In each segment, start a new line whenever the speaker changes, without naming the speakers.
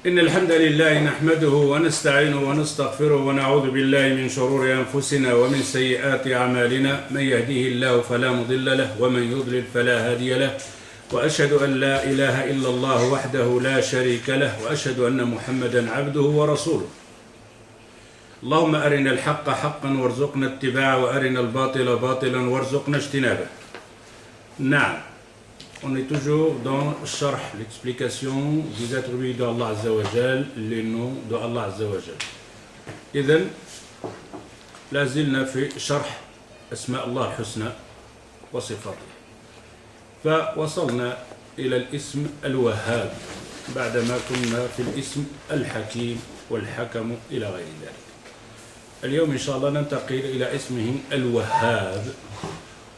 إن الحمد لله نحمده ونستعينه ونستغفره ونعوذ بالله من شرور أنفسنا ومن سيئات أعمالنا من يهديه الله فلا مضل له ومن يضلل فلا هادي له وأشهد أن لا إله إلا الله وحده لا شريك له وأشهد أن محمدا عبده ورسوله. اللهم أرنا الحق حقا وارزقنا اتباعه وأرنا الباطل باطلا وارزقنا اجتنابه. نعم. On est toujours dans Sharh, l'explication des attributs d'Allah Azza wa Jal, les noms d'Allah Azza wa Jal. إذن لا زلنا في شرح أسماء الله الحسنى وصفاته. فوصلنا إلى الاسم الوهاب بعدما كنا في الاسم الحكيم والحكم إلى غير ذلك. اليوم إن شاء الله ننتقل إلى اسمه الوهاب.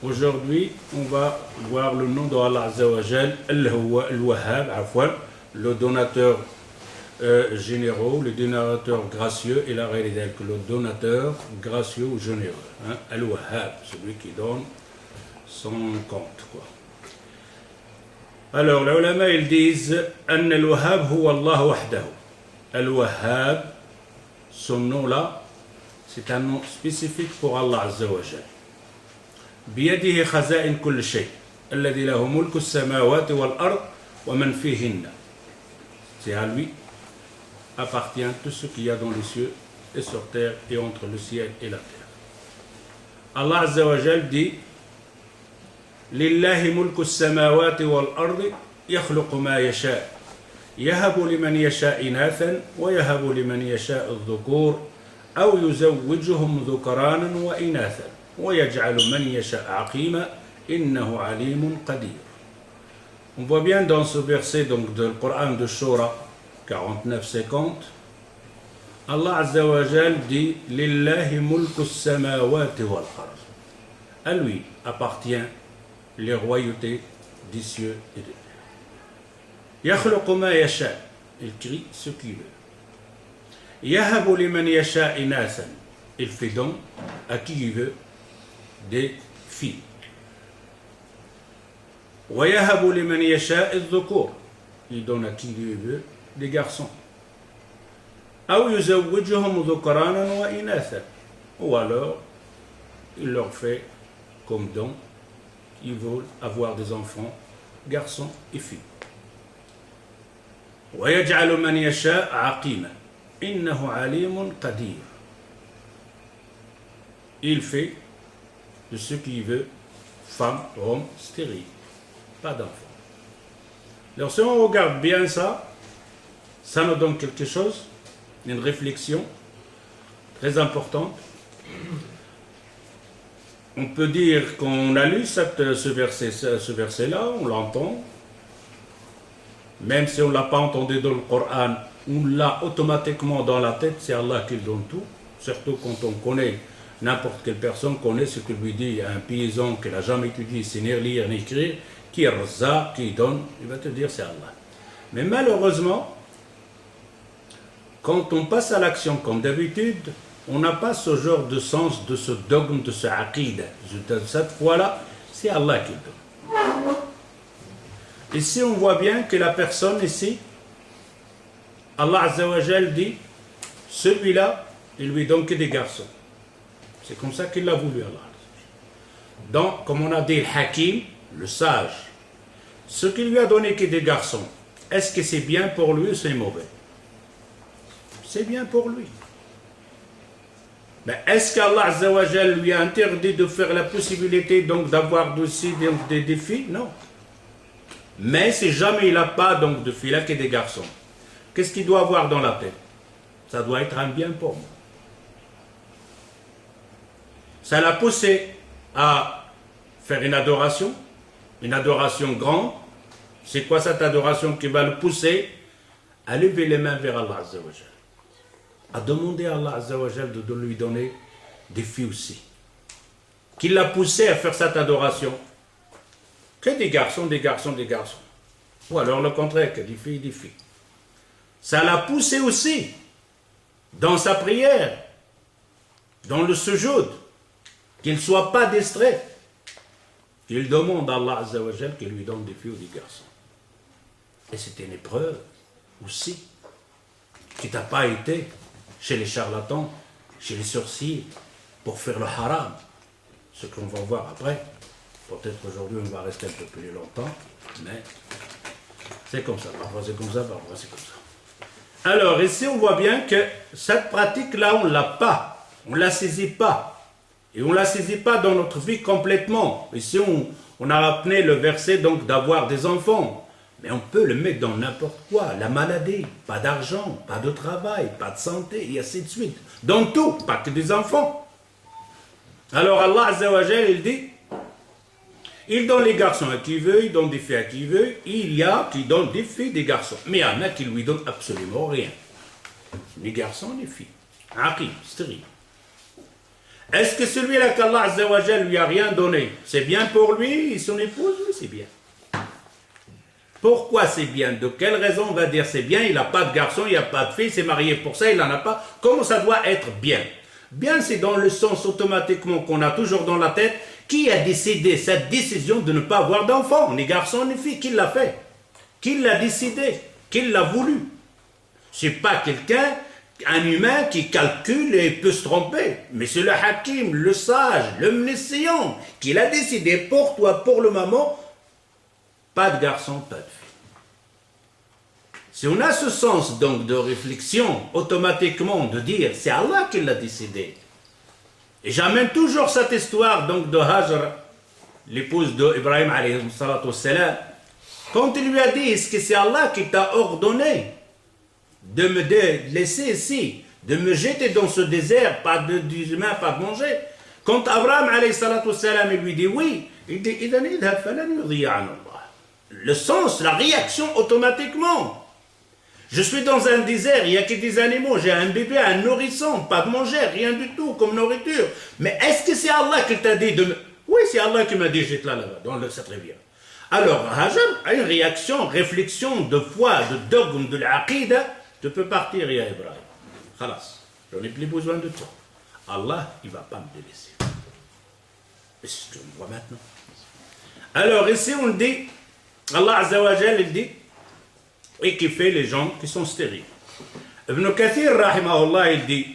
Aujourd'hui, on va voir le nom d'Allah Azza wa Jal, Al-Wahhab, le donateur généreux, le donateur gracieux, et la réalité que le donateur gracieux ou généreux. Hein? Al-Wahhab, celui qui donne sans compte. Quoi. Alors, les ulama, ils disent An al-Wahhab huwa Allah wahdahu. Al-Wahhab, son nom-là, c'est un nom spécifique pour Allah Azza wa Jal. بيده خزائن كل شيء الذي له ملك السماوات والأرض ومن فيهن. C'est à lui appartient tout ce qu'il y a dans les cieux et sur terre et entre le ciel et la terre. Allah Azza wa Jal dit لله ملك السماوات والأرض يخلق ما يشاء يهب لمن يشاء إناثا ويهب لمن يشاء الذكور أو يزوجهم ذكرانا وإناثا ويجعل من يشاء عقيما إنه عليم قدير. On voit bien dans ce verset donc du Coran de Shura 49-50, Allah Azza wa Jal dit Lillahi mulku samawati wal ard. À lui appartient les royautés des cieux et de la terre. Yakhluqu ma yasha, il crie ce qu'il veut. Yahabu liman yasha inasan, il fait don à qui il veut des filles. وَيَهَبُ لِمَنْ يَشَاءِ الذُّكُورِ, il donne à qui il veut des garçons. أَوْ يُزَوِّجُهُمْ ذُكْرَانًا وَإِنَاثًا, ou alors il leur fait comme don, ils veulent avoir des enfants, garçons et filles. وَيَجْعَلُ مَنْ يَشَاء عَقِيمًا إِنَّهُ عَلِيمٌ قَدِيرٌ, il fait de ce qu'il veut, femme, homme, stérile, pas d'enfant. Alors si on regarde bien ça, ça nous donne quelque chose, une réflexion très importante. On peut dire qu'on a lu ce verset-là, on l'entend, même si on ne l'a pas entendu dans le Coran, on l'a automatiquement dans la tête, c'est Allah qui donne tout, surtout quand on connaît. N'importe quelle personne connaît ce que lui dit un paysan qui n'a jamais étudié, c'est ni lire ni écrire, qui est Raza, qui donne, il va te dire c'est Allah. Mais malheureusement, quand on passe à l'action comme d'habitude, on n'a pas ce genre de sens, de ce dogme, de ce aqid. Cette fois-là, c'est Allah qui donne. Ici, on voit bien que la personne ici, Allah Azza wa Jal dit, celui-là, il lui donne que des garçons. C'est comme ça qu'il l'a voulu, Allah. Donc, comme on a dit, le hakim, le sage, ce qu'il lui a donné que des garçons, est-ce que c'est bien pour lui ou c'est mauvais? C'est bien pour lui. Mais est-ce qu'Allah Azza wa Jal lui a interdit de faire la possibilité donc d'avoir aussi des filles? Non. Mais si jamais il n'a pas donc de filles, là que des garçons, qu'est-ce qu'il doit avoir dans la tête? Ça doit être un bien pour moi. Ça l'a poussé à faire une adoration grande. C'est quoi cette adoration qui va le pousser à lever les mains vers Allah Azza wa Jal, à demander à Allah Azza wa Jal de lui donner des filles aussi. Qui l'a poussé à faire cette adoration? Que des garçons, des garçons, des garçons. Ou alors le contraire, que des filles, des filles. Ça l'a poussé aussi dans sa prière, dans le sujoud, qu'il ne soit pas distrait, qu'il demande à Allah Azza wa Jal qu'il lui donne des filles ou des garçons. Et c'est une épreuve aussi. Tu n'as pas été chez les charlatans, chez les sorciers, pour faire le haram. Ce qu'on va voir après. Peut-être aujourd'hui on va rester un peu plus longtemps, mais c'est comme ça. Parfois c'est comme ça, parfois c'est comme ça. Alors ici on voit bien que cette pratique-là, on ne l'a pas. On ne la saisit pas. Et on ne la saisit pas dans notre vie complètement. Ici on a appelé le verset donc d'avoir des enfants. Mais on peut le mettre dans n'importe quoi. La maladie, pas d'argent, pas de travail, pas de santé, et ainsi de suite. Dans tout, pas que des enfants. Alors Allah Azza wa Jal, il dit, il donne les garçons à qui veut, il donne des filles à qui veut, il y a qui donne des filles, des garçons. Mais il y en a qui lui donnent absolument rien. Ni garçons, ni filles. Aqim, stérile. Est-ce que celui-là qu'Allah Azza wa Jal lui a rien donné, c'est bien pour lui et son épouse? Oui, c'est bien. Pourquoi c'est bien? De quelle raison on va dire c'est bien? Il n'a pas de garçon, il n'a pas de fille, il s'est marié pour ça, il n'en a pas. Comment ça doit être bien? Bien, c'est dans le sens automatiquement qu'on a toujours dans la tête. Qui a décidé cette décision de ne pas avoir d'enfant, ni garçon ni fille? Qui l'a fait? Qui l'a décidé? Qui l'a voulu? C'est pas quelqu'un, un humain qui calcule et peut se tromper. Mais c'est le hakim, le sage, le mnesséant, qui l'a décidé pour toi, pour le moment. Pas de garçon, pas de fille. Si on a ce sens donc de réflexion, automatiquement de dire c'est Allah qui l'a décidé. Et j'amène toujours cette histoire donc de Hajar, l'épouse d'Ibrahim alayhi salatu wassalam. Quand il lui a dit, est-ce que c'est Allah qui t'a ordonné de me laisser ici, de me jeter dans ce désert, pas d'humain, pas de manger? Quand Abraham alayhi salatu wassalam, il lui dit oui, il dit le sens, la réaction automatiquement. Je suis dans un désert, il n'y a que des animaux, j'ai un bébé, un nourrisson, pas de manger, rien du tout comme nourriture. Mais est-ce que c'est Allah qui t'a dit de me... Oui, c'est Allah qui m'a dit jette-la là-bas, dans cette rivière. Alors, Hajar a une réaction, réflexion de foi, de dogme, de l'aqidah. Tu peux partir, ya Ibrahim. Khalas, j'en ai plus besoin de toi. Allah, il ne va pas me délaisser. Et c'est ce qu'on voit maintenant. Alors, ici, on dit, Allah Azza wa Jal, il dit, et qui fait les gens qui sont stériles. Ibn Kathir, rahimahullah, il dit,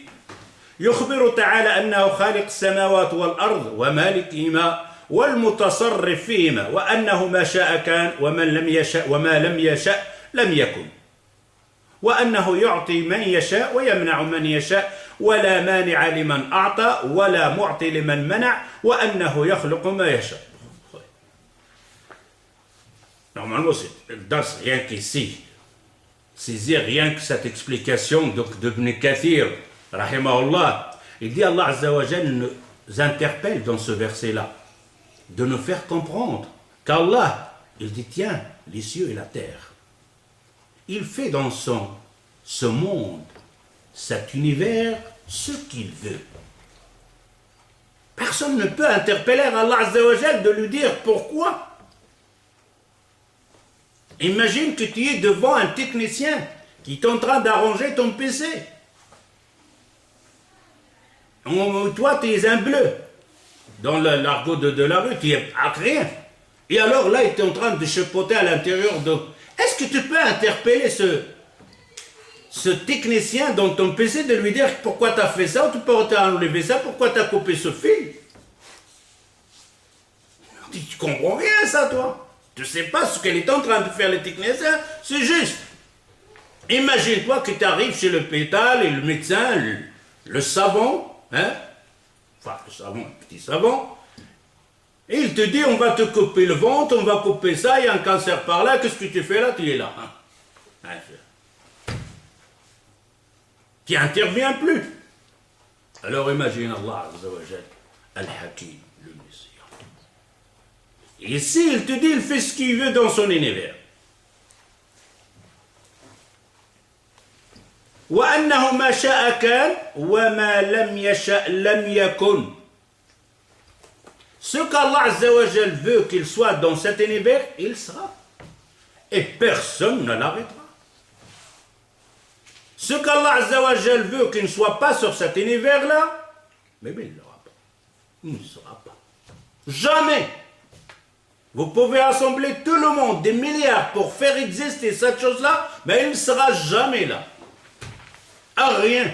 يخبر تعالى أنه خالق السماوات والأرض ومالكهما والمتصرف فيهما وأنه ما شاء كان وما لم يشأ لم يكن وأنه يعطي من يشاء ويمنع من يشاء ولا مانع لمن أعطى ولا معطي لمن منع وأنه يخلق ما يشاء. Normalement, c'est rien qu'ici. Saisir rien que cette explication d'Ibn Kathir, rahimahullah. Il dit Allah Azza wa Jal nous interpelle dans ce verset-là, de nous faire comprendre qu'Allah, il dit tiens, les cieux et la terre. Il fait dans ce monde, cet univers, ce qu'il veut. Personne ne peut interpeller Allah Azza wa Jal de lui dire pourquoi. Imagine que tu es devant un technicien qui est en train d'arranger ton PC. Toi, tu es un bleu. Dans l'argot de la rue, tu es à rien. Et alors là, il est en train de chipoter à l'intérieur de... Est-ce que tu peux interpeller ce technicien dans ton PC de lui dire pourquoi tu as fait ça, ou tu peux enlever ça, pourquoi tu as coupé ce fil? Tu comprends rien ça, toi. Tu ne sais pas ce qu'elle est en train de faire le technicien, c'est juste. Imagine-toi que tu arrives chez le pétale et le médecin, le savant, hein, enfin le savant, un petit savant, et il te dit on va te couper le ventre, on va couper ça, il y a un cancer par là, qu'est-ce que tu fais là? Tu es là. Hein? Tu n'interviens plus. Alors imagine Allah Azza wa Jal, Al-Hakim, le Messie. Ici, il te dit, il fait ce qu'il veut dans son univers. وَأَنَّهُ مَا شَاءَ كَانَ وَمَا لَمْ يَشَأْ لَمْ يَكُنْ. Ce qu'Allah Azza wa Jal veut qu'il soit dans cet univers, il sera. Et personne ne l'arrêtera. Ce qu'Allah Azza wa Jal veut qu'il ne soit pas sur cet univers-là, mais il ne l'aura pas. Il ne sera pas. Jamais. Vous pouvez assembler tout le monde, des milliards, pour faire exister cette chose-là, mais il ne sera jamais là. à rien.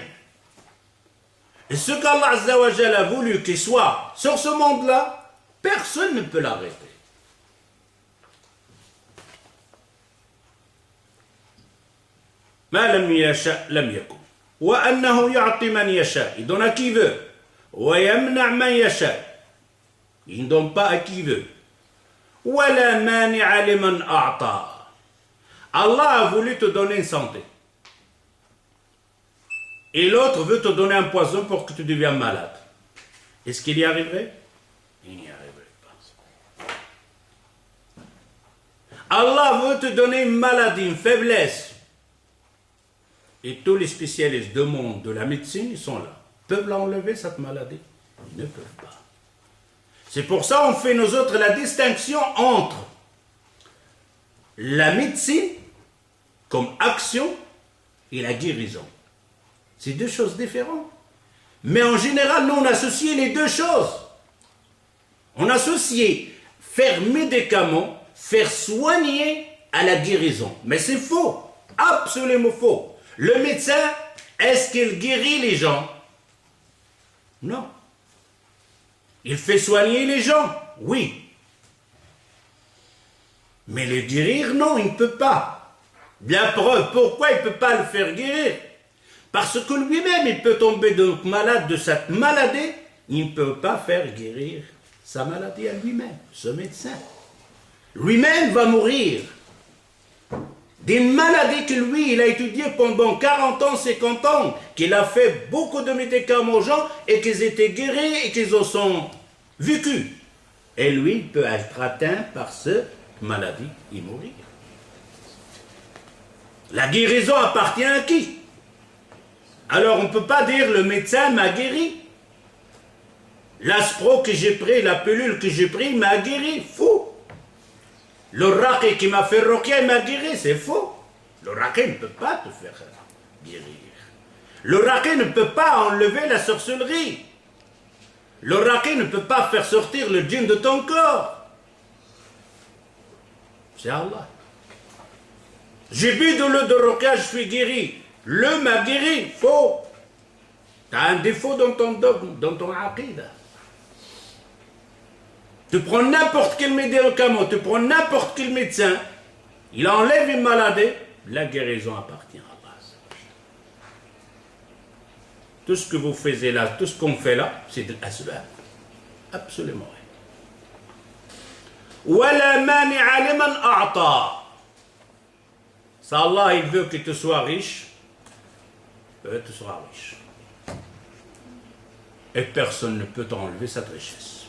Et ce qu'Allah Azza wa Jal a voulu qu'il soit sur ce monde-là, personne ne peut l'arrêter. Ma lam yasha lam yakun. Wa annahu ya'ti man yasha. Il donne à qui veut. Wa yamna' man yasha. Il ne donne pas à qui veut. Wa la mani'a liman a'ta. Allah a voulu te donner une santé. Et l'autre veut te donner un poison pour que tu deviennes malade. Est-ce qu'il y arriverait? Il n'y arriverait pas. Allah veut te donner une maladie, une faiblesse. Et tous les spécialistes du monde de la médecine, ils sont là. Peuvent l'enlever, cette maladie? Ils ne peuvent pas. C'est pour ça qu'on fait nous autres la distinction entre la médecine comme action et la guérison. C'est deux choses différentes. Mais en général, nous, on associe les deux choses. On associe faire médicament, faire soigner à la guérison. Mais c'est faux. Absolument faux. Le médecin, est-ce qu'il guérit les gens? Non. Il fait soigner les gens? Oui. Mais le guérir, non, il ne peut pas. Bien preuve, pourquoi il ne peut pas le faire guérir? Parce que lui-même, il peut tomber donc malade de cette maladie, il ne peut pas faire guérir sa maladie à lui-même, ce médecin. Lui-même va mourir des maladies que lui, il a étudiées pendant 40 ans, 50 ans, qu'il a fait beaucoup de médicaments aux gens et qu'ils étaient guéris et qu'ils en sont vécus. Et lui, il peut être atteint par cette maladie et mourir. La guérison appartient à qui? Alors on ne peut pas dire le médecin m'a guéri. L'aspro que j'ai pris, la pilule que j'ai pris m'a guéri. Faux. Le raqi qui m'a fait ruqya m'a guéri, c'est faux. Le raqi ne peut pas te faire guérir. Le raqi ne peut pas enlever la sorcellerie. Le raqi ne peut pas faire sortir le djinn de ton corps. C'est Allah. J'ai bu de l'eau de ruqya, je suis guéri. Le m'a guéri, faux. Tu as un défaut dans ton dogme, dans ton aqida. Tu prends n'importe quel médicament, tu prends n'importe quel médecin, il enlève une maladie, la guérison appartient à Allah. Tout ce que vous faites là, tout ce qu'on fait là, c'est de l'asbab. Absolument rien. Wala mani'a liman a'ta. Ça, Allah, il veut que tu sois riche. Tu seras riche. Et personne ne peut t'enlever cette richesse.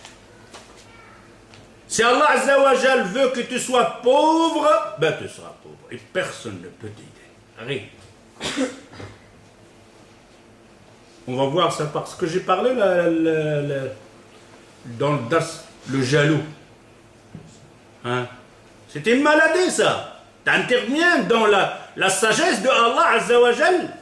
Si Allah Azza wa Jal veut que tu sois pauvre, ben tu seras pauvre. Et personne ne peut t'aider. Rien. On va voir ça parce que j'ai parlé dans le das, le jaloux. Hein? C'était une maladie ça. T'interviens dans la sagesse de Allah Azza wa Jal.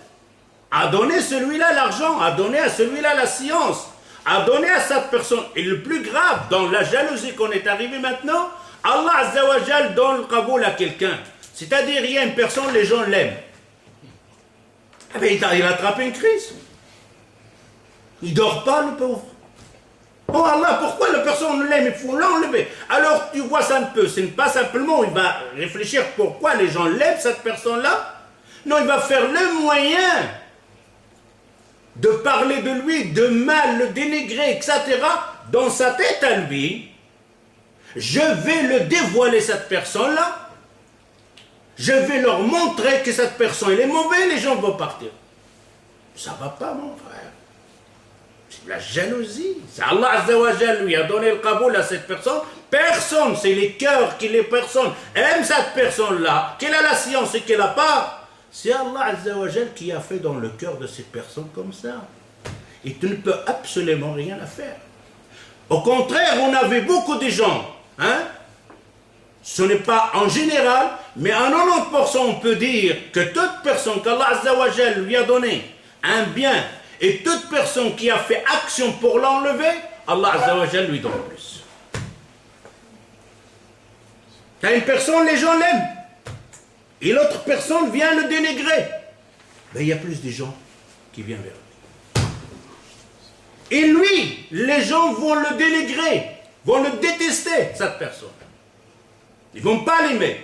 A donné celui-là l'argent, a donné à celui-là la science, a donné à cette personne. Et le plus grave, dans la jalousie qu'on est arrivé maintenant, Allah Azza wa Jal donne le kaboul à quelqu'un. C'est-à-dire, il y a une personne, les gens l'aiment. Eh bien, il a attrapé une crise. Il ne dort pas, le pauvre. Oh Allah, pourquoi la personne l'aime? Il faut l'enlever. Alors, tu vois ça un peu. Ce n'est pas simplement, il va réfléchir pourquoi les gens l'aiment, cette personne-là. Non, il va faire le moyen de parler de lui, de mal, le dénigrer, etc. Dans sa tête à lui, je vais le dévoiler, cette personne-là. Je vais leur montrer que cette personne, elle est mauvaise, les gens vont partir. Ça ne va pas, mon frère. C'est la jalousie. C'est Allah Azza wa Jal lui a donné le kaboul à cette personne. Personne, c'est les cœurs qui les personnes aiment cette personne-là, qu'elle a la science et qu'elle n'a pas. C'est Allah Azza wa Jal qui a fait dans le cœur de ces personnes comme ça. Et tu ne peux absolument rien à faire. Au contraire, on avait beaucoup de gens. Hein? Ce n'est pas en général, mais à 90% on peut dire que toute personne qu'Allah Azza wa Jal lui a donné un bien, et toute personne qui a fait action pour l'enlever, Allah Azza wa Jal lui donne plus. Quand une personne, les gens l'aiment. Et l'autre personne vient le dénigrer. Ben, il y a plus de gens. qui vient vers lui. Et lui, les gens vont le dénigrer, vont le détester, cette personne. Ils ne vont pas l'aimer.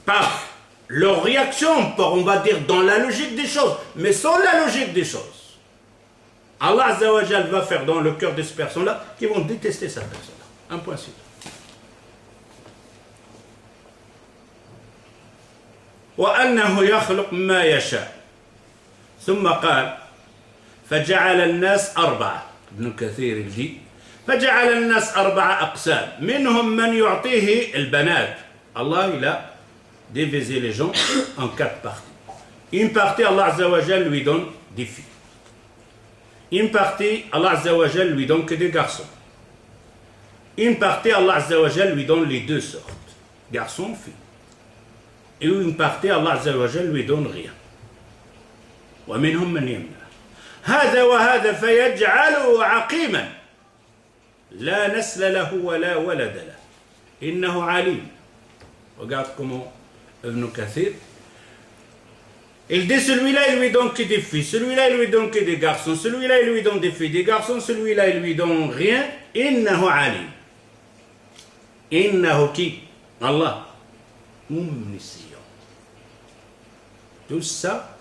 Par leur réaction, on va dire dans la logique des choses, mais sans la logique des choses. Allah Azza wa Jal va faire dans le cœur de ces personnes-là qui vont détester cette personne-là. Un point c'est tout. وأنه يخلق ما يشاء ثم قال فجعل الناس أربعة ابن كثير dit فجعل الناس أربعة أقسام منهم من يعطيه البنات. Allah il a divisé les gens en 4 parties. Une partie Allah Azza wa Jal lui donne des filles. Une partie Allah Azza wa Jal lui donne que des garçons. Une partie Allah Azza wa Jal lui donne les deux sortes, garçons filles. Et une partie Allah Azza wa Jal lui donne rien. ومنهم من يمنع هذا وهذا فيجعله عقيما لا نسل له ولا ولد له إنه عليم. Regarde comment Ibn Kathir il dit celui-là il lui donne que des filles, celui-là il lui donne que des garçons, celui-là il lui donne des filles, des garçons, celui-là il lui donne rien. إنه عليم. إنه qui? Allah. Omniscient. Tout ça,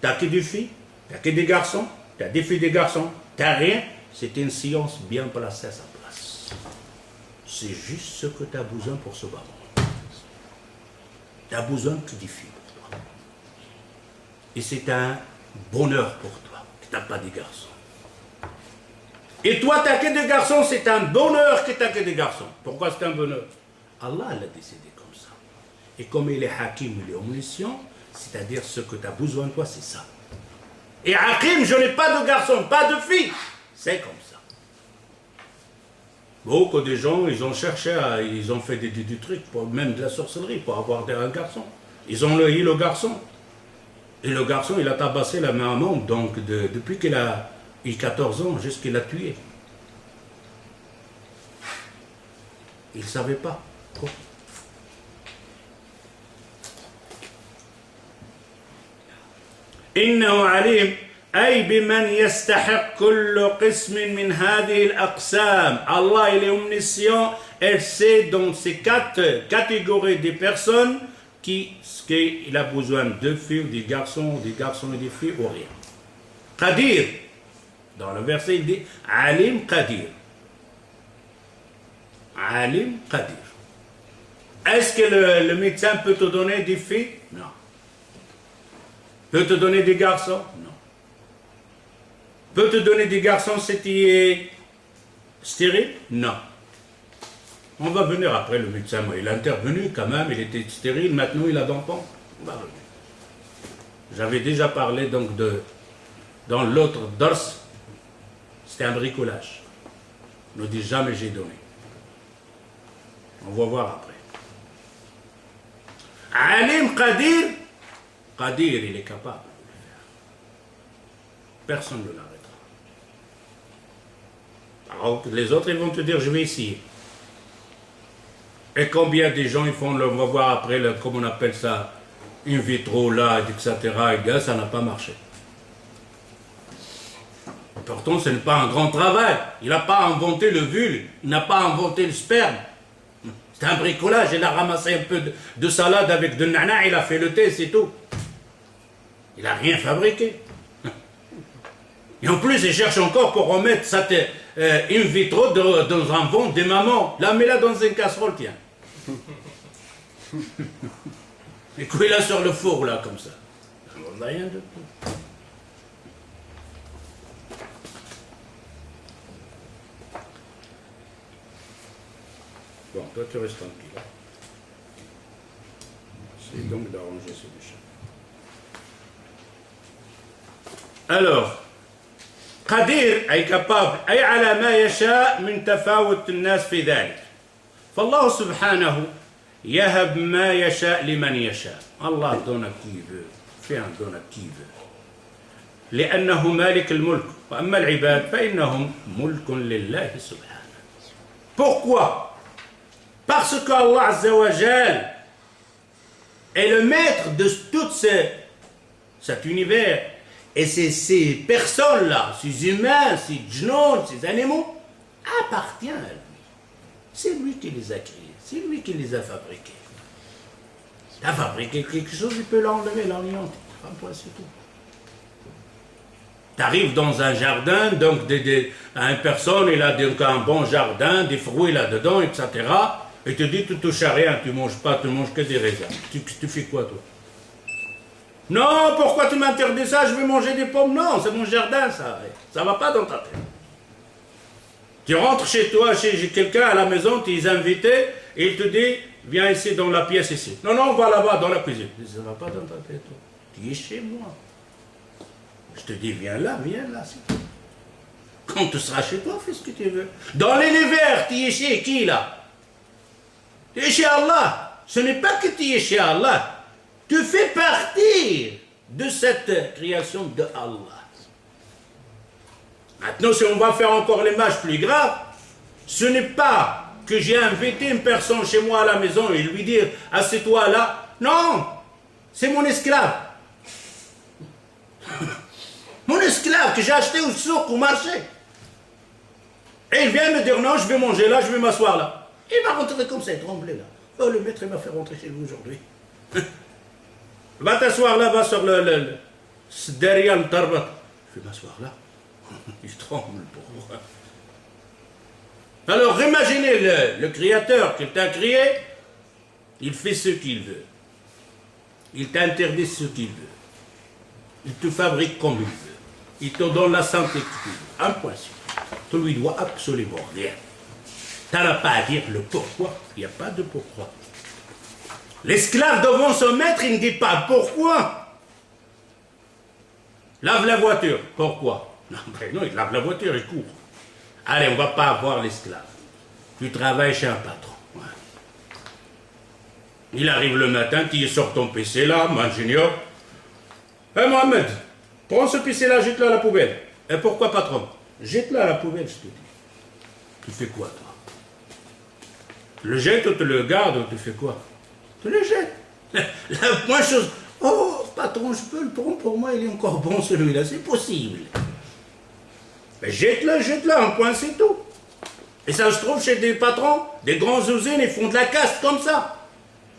t'as que des filles, t'as que des garçons, t'as des filles, des garçons, t'as rien, c'est une science bien placée à sa place. C'est juste ce que t'as besoin pour ce moment. T'as besoin que des filles pour toi. Et c'est un bonheur pour toi que t'as pas des garçons. Et toi, t'as que des garçons, c'est un bonheur que t'as que des garçons. Pourquoi c'est un bonheur? Allah l'a décidé comme ça. Et comme il est hakim, il est omniscient, c'est-à-dire ce que tu as besoin de toi, c'est ça. Et hakim, je n'ai pas de garçon, pas de fille. C'est comme ça. Beaucoup de gens, ils ont cherché, ils ont fait des trucs, même de la sorcellerie, pour avoir un garçon. Ils ont eu le garçon. Et le garçon, il a tabassé la maman, donc depuis qu'il a eu 14 ans, jusqu'à qu'il l'a tué. Il ne savait pas. Quoi? إنه عليم أي بمن يستحق كل قسم من هذه الأقسام. Allah il est omniscient, elle sait dans ces 4 catégories de personnes qu'il a besoin de filles, des garçons et des filles ou rien. Qadir, dans le verset il dit Alim Qadir. Alim Qadir. Est-ce que le médecin peut te donner des filles? Non. Peut te donner des garçons? Non. Peut te donner des garçons si tu es stérile? Non. On va venir après le médecin. Il est intervenu quand même, il était stérile, maintenant il a d'enfants. On va revenir. J'avais déjà parlé donc dans l'autre dars, c'était un bricolage. Ne dis jamais j'ai donné. On va voir après. Alim Qadir, Qadir, il est capable de le faire. Personne ne l'arrêtera. Alors les autres, ils vont te dire, je vais essayer. Et combien de gens ils font, on va voir après, comme on appelle ça, in vitro, là, etc. Et ça n'a pas marché. Pourtant, ce n'est pas un grand travail. Il n'a pas inventé le vulve, il n'a pas inventé le sperme. C'est un bricolage, il a ramassé un peu de salade avec de nana, il a fait le thé, c'est tout. Il n'a rien fabriqué. Et en plus, il cherche encore pour remettre ça in vitro dans un ventre des mamans. Là, mets-la dans une casserole, tiens. Et cuis-la sur le four, là, comme ça. On n'a rien de tout. Bon, toi tu restes tranquille. C'est donc d'arranger ce déchet. Alors, قدير أي capable أي على ما يشاء من تفاوت الناس في ذلك. فالله سبحانه يهب ما يشاء لمن يشاء. Allah donne à qui il veut. fait un don à qui il veut. لأنه مالك الملك وأما العباد فإنهم ملك لله سبحانه. Pourquoi? Parce que Allah Azza wa Jal est le maître de toutes cet univers. Et ces personnes-là, ces humains, ces djinns, ces animaux, appartiennent à lui. C'est lui qui les a créés, c'est lui qui les a fabriqués. Il a fabriqué quelque chose, il peut l'enlever, l'anéantir. C'est tout. Tu arrives dans un jardin, donc une personne, il a donc un bon jardin, des fruits là-dedans, etc. Et te dit, tu touches à rien, tu ne manges pas, tu ne manges que des raisins. Tu fais quoi, toi? Non, pourquoi tu m'interdis ça? Je vais manger des pommes. Non, c'est mon jardin, ça. Ça ne va pas dans ta tête. Tu rentres chez toi, chez quelqu'un à la maison, tu es invité, et il te dit, viens ici dans la pièce ici. Non, non, on va là-bas dans la cuisine. Ça ne va pas dans ta tête, toi. Tu es chez moi. Je te dis, viens là, c'est tout. Quand tu seras chez toi, fais ce que tu veux. Dans l'univers, tu es chez qui, là? Tu es chez Allah. Ce n'est pas que tu es chez Allah. Tu fais partie de cette création de Allah. Maintenant, si on va faire encore l'image plus grave, ce n'est pas que j'ai invité une personne chez moi à la maison et lui dire, assieds-toi là. Non, c'est mon esclave. Mon esclave que j'ai acheté au souk, au marché. Et il vient me dire, non, je vais manger là, je vais m'asseoir là. Il va rentrer comme ça, trembler là. Oh, le maître, il m'a fait rentrer chez lui aujourd'hui. Va t'asseoir là, va sur derrière le tarbat. Je vais m'asseoir là. Il tremble pour moi. Alors, imaginez le créateur qui t'a créé, il fait ce qu'il veut. Il t'interdit ce qu'il veut. Il te fabrique comme il veut. Il te donne la santé que tu veux. Un point sûr. Tu lui dois absolument rien. Tu n'as pas à dire le pourquoi. Il n'y a pas de pourquoi. L'esclave devant son maître, il ne dit pas pourquoi. Lave la voiture. Pourquoi? Non, il lave la voiture, il court. Allez, on ne va pas avoir l'esclave. Tu travailles chez un patron. Ouais. Il arrive le matin, tu sors ton PC là, mon junior. Hé Mohamed, prends ce PC là, jette-le à la poubelle. Et pourquoi patron? Jette-le à la poubelle, je te dis. Tu fais quoi, toi? Tu le jettes ou tu le gardes ou tu fais quoi? Tu le jettes. La moins chose, oh patron, je peux le prendre pour moi, il est encore bon celui-là, c'est possible. Mais jette-le, un point, c'est tout. Et ça se trouve chez des patrons, des grandes usines, ils font de la caste comme ça.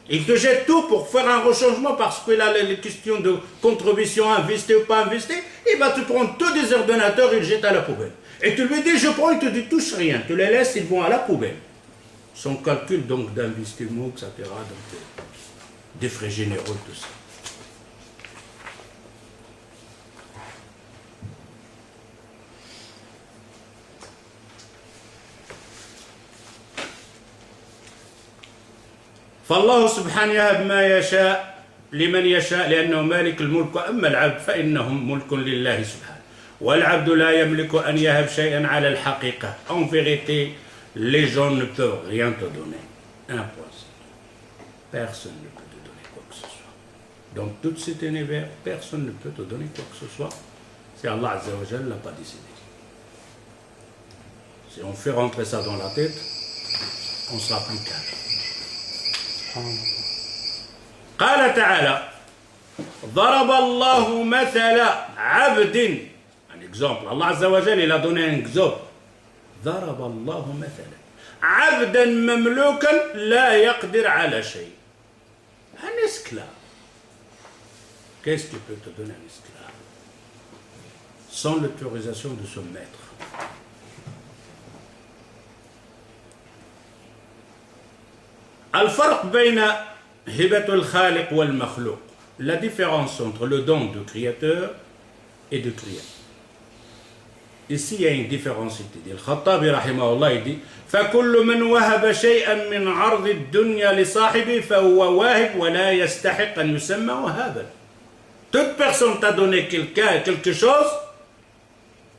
Ils te jettent tout pour faire un rechangement parce que là, les questions de contribution investie ou pas investie, il va te prendre tous des ordinateurs et le jette à la poubelle. Et tu lui dis, je prends, il te dit, touche rien. Tu les laisses, ils vont à la poubelle. Son calcul donc d'investissement, etc., donc des frais généraux, tout ça. فالله سبحانه يهب ما يشاء لمن يشاء لأنه مالك الملك وأما العبد فإنهم ملك لله سبحانه والعبد لا يملك أن يهب شيئا على الحقيقة. En vérité, les gens ne peuvent rien te donner. Un point. Personne ne peut te donner quoi que ce soit. Dans tout cet univers, personne ne peut te donner quoi que ce soit. Si Allah Azza wa Jalla ne l'a pas décidé. Si on fait rentrer ça dans la tête, on sera plus calme. قال تعالى ضرب الله مثل عبد un exemple Allah Azza wa Jalla il a donné un exemple ضرب الله مثلا عبدا مملوكا لا يقدر على شيء un esclave. Qu'est-ce qui peut te donner un esclave sans l'autorisation de son maître? الفرق بين هبة الخالق والمخلوق. La différence entre le don de créateur et de créé. Ici, il y a une différence. الخطابي رحمه الله dit فكل من وهب شيئا من عرض الدنيا لصاحبه فهو واهب ولا يستحق أن يسمى وهابا. Toute personne t'a donné quelque chose,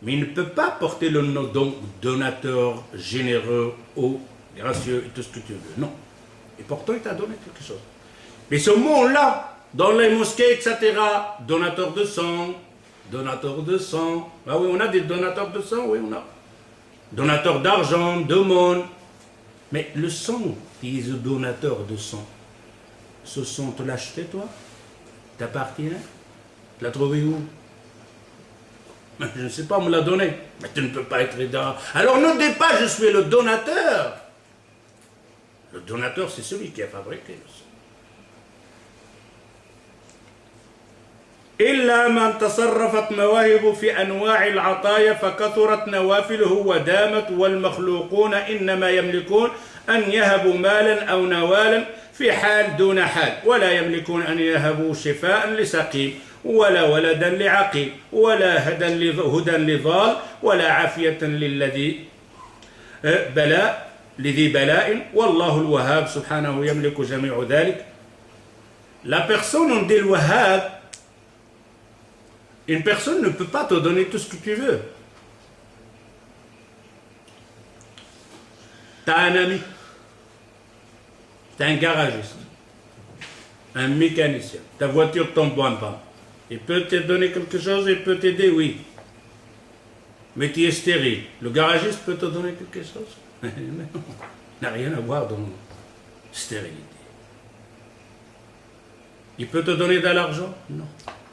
mais il ne peut pas porter le nom de donateur, généreux ou gracieux et tout ce que tu veux. Non. Et pourtant, il t'a donné quelque chose. Mais ce mot-là, dans les mosquées, etc., donateur de sang, ah oui, on a des donateurs de sang, oui, on a. Donateur d'argent, d'aumône. Mais le sang, qui est le donateur de sang, ce sang, te l'acheter, toi? T'appartient? Tu l'as trouvé où? Je ne sais pas, on me l'a donné. Mais tu ne peux pas être aidant. Alors ne dis pas, je suis le donateur. Le donateur, c'est celui qui a fabriqué le son. إلا من تصرفت مواهب في أنواع العطايا فكثرت نوافله ودامت والمخلوقون إنما يملكون أن يهبوا مالا أو نوالا في حال دون حال ولا يملكون أن يهبوا شفاء لسقيم ولا ولدا لعقيم ولا هدى لضال ولا عافية للذي بلاء لذي بلاء والله الوهاب سبحانه يملك جميع ذلك. La personne on dit le Wahhab. Une personne ne peut pas te donner tout ce que tu veux. Tu as un ami, tu as un garagiste, un mécanicien, ta voiture tombe en panne. Il peut te donner quelque chose, il peut t'aider, oui. Mais tu es stérile. Le garagiste peut te donner quelque chose? Mais non, n'a rien à voir dans stérilité. Il peut te donner de l'argent? Non.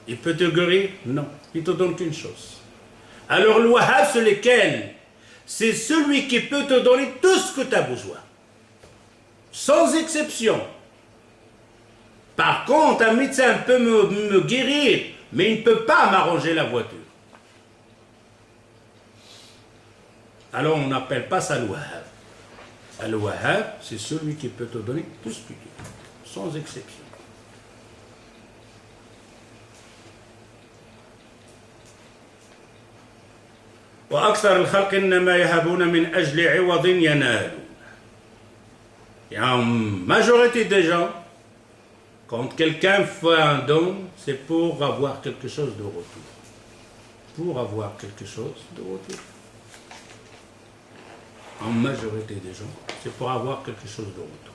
Il peut te guérir? Non. Il te donne qu'une chose. Alors le Wahhab, c'est lequel? C'est celui qui peut te donner tout ce que tu as besoin. Sans exception. Par contre, un médecin peut me guérir, mais il ne peut pas m'arranger la voiture. Alors on n'appelle pas ça le Wahhab. Le Wahhab, c'est celui qui peut te donner tout ce que tu veux. Sans exception. وأكثر الخلق إنما يهبون من أجل عوض ينالون. Il y a une majorité des gens, quand quelqu'un fait un don, c'est pour avoir quelque chose de retour. Pour avoir quelque chose de retour. En majorité des gens, c'est pour avoir quelque chose de retour.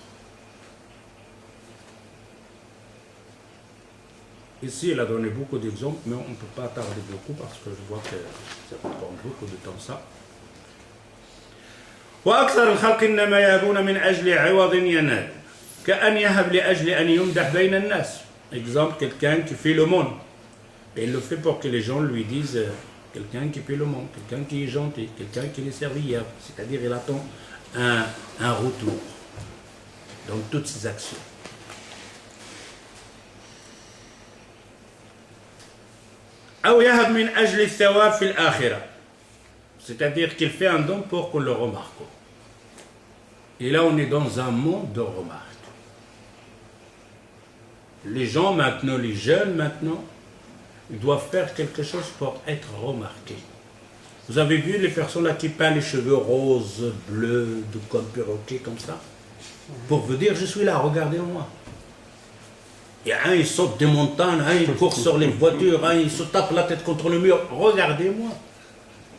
Ici, il a donné beaucoup d'exemples, mais on ne peut pas tarder beaucoup parce que je vois que ça prend beaucoup de temps ça. وأكثر الخلق إنما يهبون من أجل عوض ينال كأن يهب لأجل أن يمدح بين الناس. Exemple, quelqu'un qui fait le monde. Et il le fait pour que les gens lui disent quelqu'un qui fait le monde, quelqu'un qui est gentil, quelqu'un qui est serviable. C'est-à-dire il attend un retour dans toutes ses actions. أو يهب من أجل الثواب في الآخرة. C'est-à-dire qu'il fait un don pour qu'on le remarque. Et là, on est dans un monde de remarques. Les gens maintenant, les jeunes maintenant, ils doivent faire quelque chose pour être remarqués. Vous avez vu les personnes là qui peignent les cheveux roses, bleus, comme perroquet, comme ça? Pour vous dire, je suis là, regardez-moi. Il y a un, il saute des montagnes, un, il court sur les voitures, un, il se tape la tête contre le mur. Regardez-moi.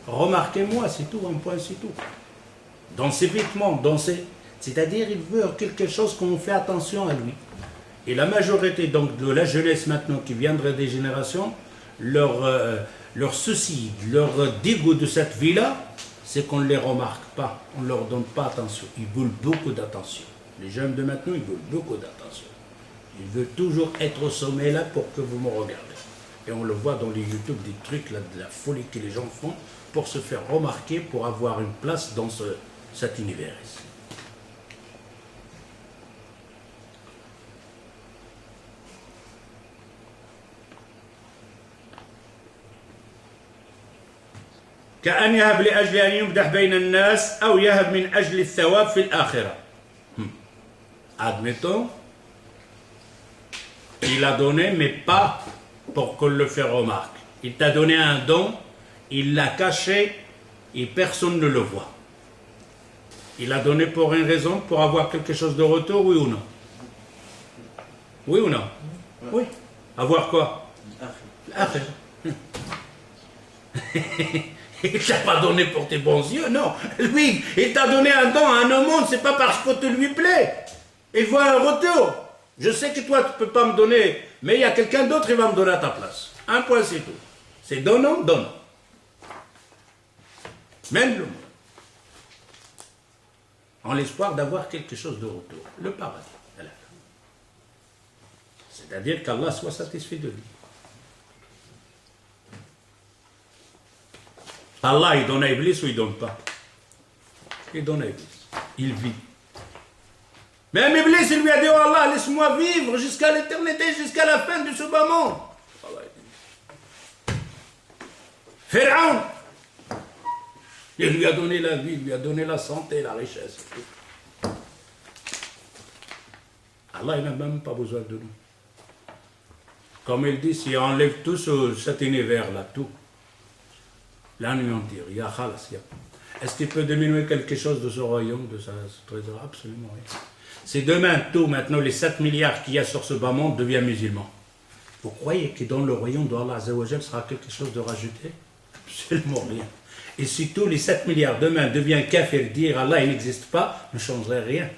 Remarquez-moi, c'est tout, un point, c'est tout. Dans ses vêtements, c'est-à-dire il veut quelque chose qu'on fait attention à lui. Et la majorité donc de la jeunesse maintenant qui viendrait des générations, leur souci, leur dégoût de cette vie-là, c'est qu'on ne les remarque pas, on ne leur donne pas attention. Ils veulent beaucoup d'attention. Les jeunes de maintenant, ils veulent beaucoup d'attention. Ils veulent toujours être au sommet là pour que vous me regardez. Et on le voit dans les YouTube, des trucs, là, de la folie que les gens font pour se faire remarquer, pour avoir une place dans cet univers ici. كأن يهب لأجل أن يمدح بين الناس أو يهب من أجل الثواب في الآخرة. Admettons, il a donné, mais pas pour qu'on le fait remarque. Il t'a donné un don, il l'a caché et personne ne le voit. Il a donné pour une raison, pour avoir quelque chose de retour, oui ou non? Oui ou non? Oui. Avoir quoi? L'affaire. Il ne t'a pas donné pour tes bons yeux, non. Lui, il t'a donné un don à un monde, c'est pas parce que tu lui plais. Il voit un retour. Je sais que toi, tu ne peux pas me donner, mais il y a quelqu'un d'autre qui va me donner à ta place. Un point, c'est tout. C'est donnant, donnant. Même le monde. En l'espoir d'avoir quelque chose de retour. Le paradis, à la fin. C'est-à-dire qu'Allah soit satisfait de lui. Allah, il donne à Iblis ou il donne pas? Il donne à Iblis. Il vit. Même Iblis, il lui a dit, oh Allah, laisse-moi vivre jusqu'à l'éternité, jusqu'à la fin de ce bas monde. Pharaon, il lui a donné la vie, il lui a donné la santé, la richesse. Allah, il n'a même pas besoin de nous. Comme il dit, s'il enlève tout cet univers-là, tout, l'anéantir, il y a khalas, est-ce qu'il peut diminuer quelque chose de ce royaume, de ce trésor? Absolument rien. Si demain, tout, maintenant, les 7 milliards qu'il y a sur ce bas monde deviennent musulmans, vous croyez que dans le royaume d'Allah Azzawajal sera quelque chose de rajouté? Absolument rien. Et si tous les 7 milliards demain deviennent kafir, dire Allah il n'existe pas, ne changerait rien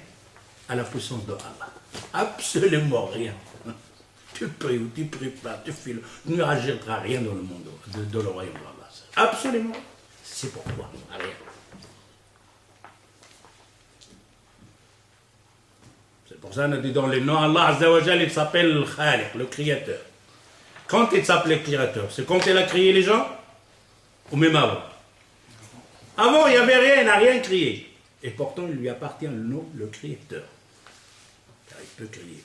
à la puissance de Allah. Absolument rien. Tu pries ou tu pries pas, tu files, ne rajoutera rien dans le monde, dans le royaume d'Allah. Absolument. C'est pourquoi, rien. C'est pour ça qu'on a dit dans les noms, Allah Azzawajal, il s'appelle le Khaliq, le créateur. Quand il s'appelait créateur, c'est quand il a créé les gens? Ou même avant? Avant, il n'y avait rien, il n'a rien créé. Et pourtant, il lui appartient le nom, le créateur. Car il peut créer, lui.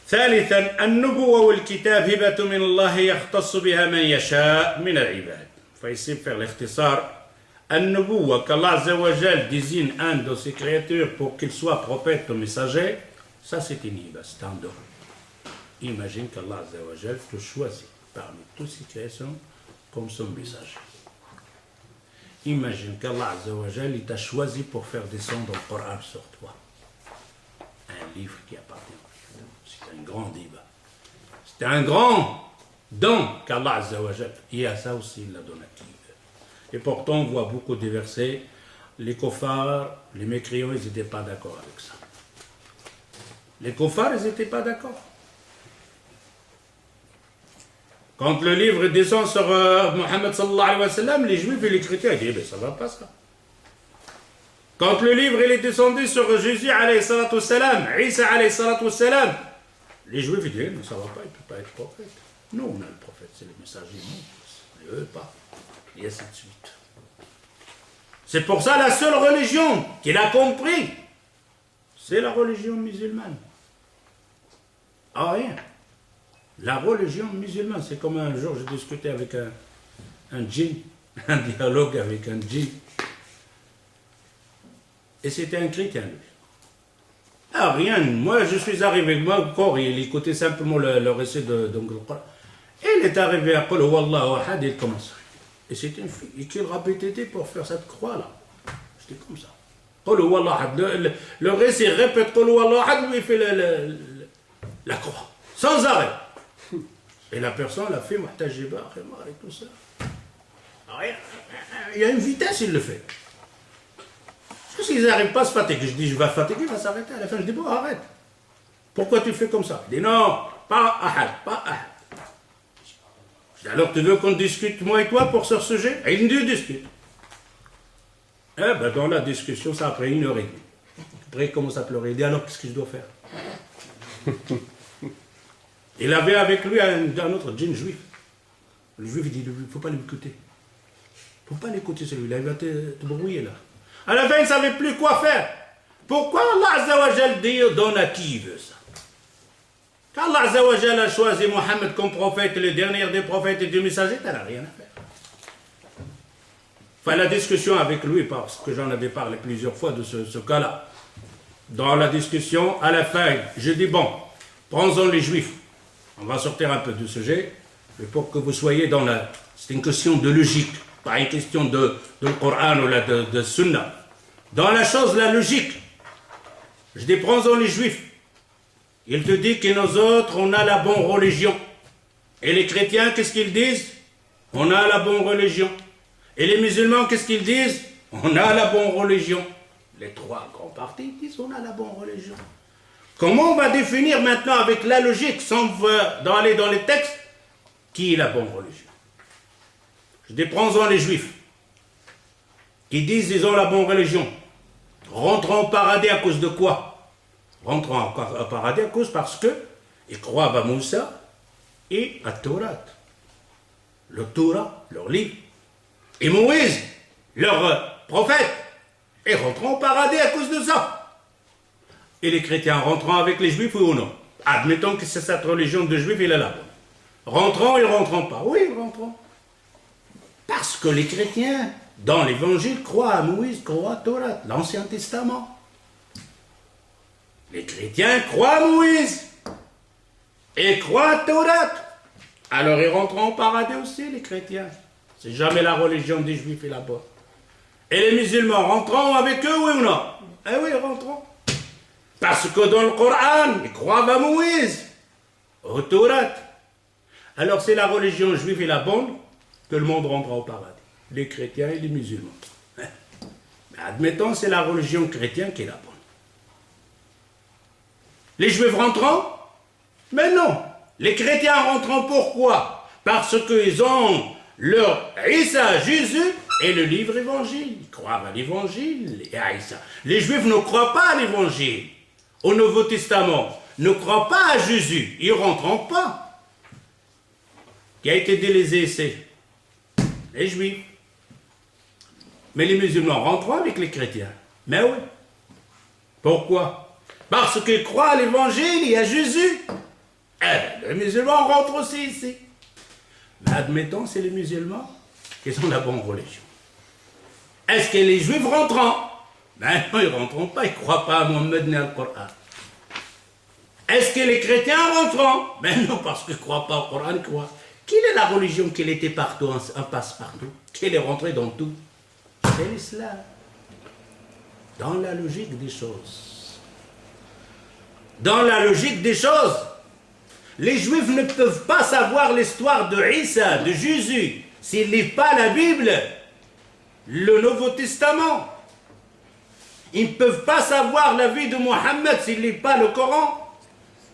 ثالثا النبوة والكتاب هبة من الله يختص بها من يشاء من العباد. فيصير faire l'akhtisar. النبوة qu'Allah Azzawajal désigne un de ses créatures pour qu'il soit prophète ou messager, ça c'est une hiba, c'est un don. Imagine qu'Allah Azzawajal te choisit parmi toutes ses créations comme son messager. Imagine qu'Allah Azzawajal il t'a choisi pour faire descendre le Coran sur toi. Un livre qui appartient. C'est un grand débat. C'est un grand don qu'Allah Azzawajal. Et à ça aussi il l'a donné. Et pourtant on voit beaucoup de versets. Les kofars, les mécréants, ils n'étaient pas d'accord avec ça. Les kofars, ils n'étaient pas d'accord. Quand le livre descend sur Mohammed sallallahu alayhi wa sallam, les juifs et les chrétiens disent, mais ça ne va pas ça. Quand le livre il est descendu sur Jésus alayhi salatu salam, Isa alayhi salatu salam, les juifs disent, mais ça ne va pas, il ne peut pas être prophète. Nous, on a le prophète, c'est le messager, non, eux pas. Et ainsi de suite. C'est pour ça la seule religion qu'il a compris, c'est la religion musulmane. Ah rien. La religion musulmane, c'est comme un jour j'ai discuté avec un djinn, un dialogue avec un djinn. Et c'était un chrétien, lui. Ah rien, moi je suis arrivé, moi encore, il écoutait simplement le récit de Coran. Il est arrivé à Qul Huwallahu Ahad et il commence. Et c'était une fille, et qu'il répétait pour faire cette croix-là. C'était comme ça. Qul Huwallahu Ahad. Le récit répète Qul Huwallahu Ahad, lui il fait la croix, sans arrêt. Et la personne l'a fait, Muhtajiba, et tout ça. Rien. Il y a une vitesse, il le fait. Parce qu'ils n'arrivent pas à se fatiguer. Je dis, je vais fatiguer, il va s'arrêter. À la fin, je dis, bon, arrête. Pourquoi tu fais comme ça? Il dit, non, pas ahad, pas ahad. Je dis, alors tu veux qu'on discute, moi et toi, pour ce sujet? Et il me discute. Eh ben, dans la discussion, ça a pris 1 heure et demie. Après, il commence à pleurer. Il dit, alors, qu'est-ce que je dois faire? Il avait avec lui un autre djinn juif. Le juif, il dit, il ne faut pas l'écouter. Il ne faut pas l'écouter celui-là, il va te brouiller là. À la fin, il ne savait plus quoi faire. Pourquoi Allah Azzawajal dit donne à qui il veut ça? Quand Allah Azzawajal a choisi Mohammed comme prophète, le dernier des prophètes et des messagers, tu n'as rien à faire. Enfin, la discussion avec lui, parce que j'en avais parlé plusieurs fois de ce cas-là. Dans la discussion, à la fin, je dis, bon, prenons les juifs. On va sortir un peu du sujet, mais pour que vous soyez dans la... C'est une question de logique, pas une question de Coran ou de Sunna. Dans la chose, la logique, je dis, prenons les juifs. Il te dit que nous autres, on a la bonne religion. Et les chrétiens, qu'est-ce qu'ils disent? On a la bonne religion. Et les musulmans, qu'est-ce qu'ils disent? On a la bonne religion. Les 3 grands partis disent, on a la bonne religion. Comment on va définir maintenant avec la logique, sans aller dans les textes, qui est la bonne religion? Je dis, prenons les juifs, qui disent ils ont la bonne religion. rentrant au paradis à cause de quoi? Rentrant au paradis parce que ils croient à Moussa et à Torah. Le Torah, leur livre. Et Moïse, leur prophète. Et rentrant au paradis à cause de ça. Et les chrétiens rentrant avec les juifs, oui ou non? Admettons que c'est cette religion de juifs, il est là. Rentrant et rentrant pas. Oui, rentrant. Parce que les chrétiens, dans l'évangile, croient à Moïse, croient à Torah, l'Ancien Testament. Les chrétiens croient à Moïse et croient à Torah. Alors ils rentrent au paradis aussi, les chrétiens. C'est jamais la religion des juifs et là-bas. Et les musulmans, rentrant avec eux, oui ou non? Eh oui, rentrant. Parce que dans le Coran, ils croient à Moïse, au Torah. Alors c'est la religion juive et la bonne, que le monde rentre au paradis. Les chrétiens et les musulmans. Mais admettons, c'est la religion chrétienne qui est la bonne. Les juifs rentrant? Mais non. Les chrétiens rentrant pourquoi? Parce qu'ils ont leur Isa, Jésus, et le livre évangile. Ils croient à l'évangile et à Isa. Les juifs ne croient pas à l'évangile, au Nouveau Testament, ne croient pas à Jésus. Ils ne rentrent pas. Qui a été délaissé, c'est les juifs. Mais les musulmans rentrent avec les chrétiens. Mais oui. Pourquoi? Parce qu'ils croient à l'évangile et à Jésus. Les musulmans rentrent aussi ici. Mais admettons, c'est les musulmans qui sont la bonne religion. Est-ce que les juifs rentrant? Ben non, ils ne rentrent pas, ils ne croient pas à Mohammed ni al Coran. Est-ce que les chrétiens rentrant? Ben non, parce qu'ils ne croient pas au Coran, ils croient. Quelle est la religion qui était partout, un passe-partout? Qui est rentrée dans tout? C'est l'islam. Dans la logique des choses. Dans la logique des choses. Les juifs ne peuvent pas savoir l'histoire de Isa, de Jésus, s'ils ne lisent pas la Bible, le Nouveau Testament. Ils ne peuvent pas savoir la vie de Mohammed s'ils ne lisent pas le Coran.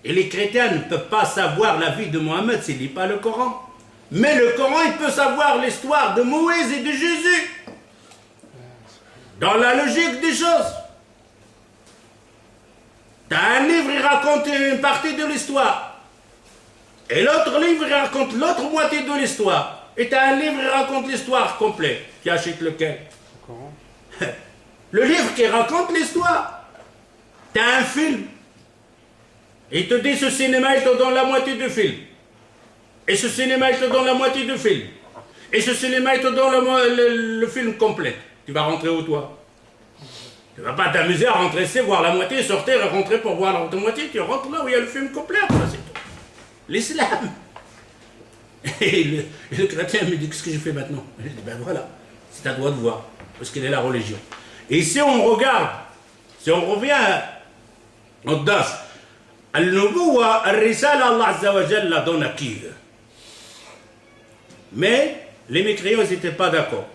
Et les chrétiens ne peuvent pas savoir la vie de Mohammed s'ils ne lisent pas le Coran. Mais le Coran, il peut savoir l'histoire de Moïse et de Jésus. Dans la logique des choses. Tu as un livre, il raconte une partie de l'histoire. Et l'autre livre, il raconte l'autre moitié de l'histoire. Et tu as un livre, il raconte l'histoire complète. Tu achètes lequel? Le livre qui raconte l'histoire. Tu as un film. Et il te dit, ce cinéma, il te donne la moitié du film. Et ce cinéma, il te donne la moitié du film. Et ce cinéma, il te donne le film complet. Tu vas rentrer où, toi? Tu ne vas pas t'amuser à rentrer ici, voir la moitié, sortir et rentrer pour voir l'autre moitié. Tu rentres là où il y a le film complet. C'est tout. L'islam. Et le chrétien me dit, qu'est-ce que je fais maintenant? Je dis, ben voilà, c'est à toi de voir, parce qu'elle est la religion. Et si on regarde, si on revient au Das, al-Nubuwa, al-Risala, Allah Azza wa Jal la donne à qui veut. Mais les mécréants, ils n'étaient pas d'accord.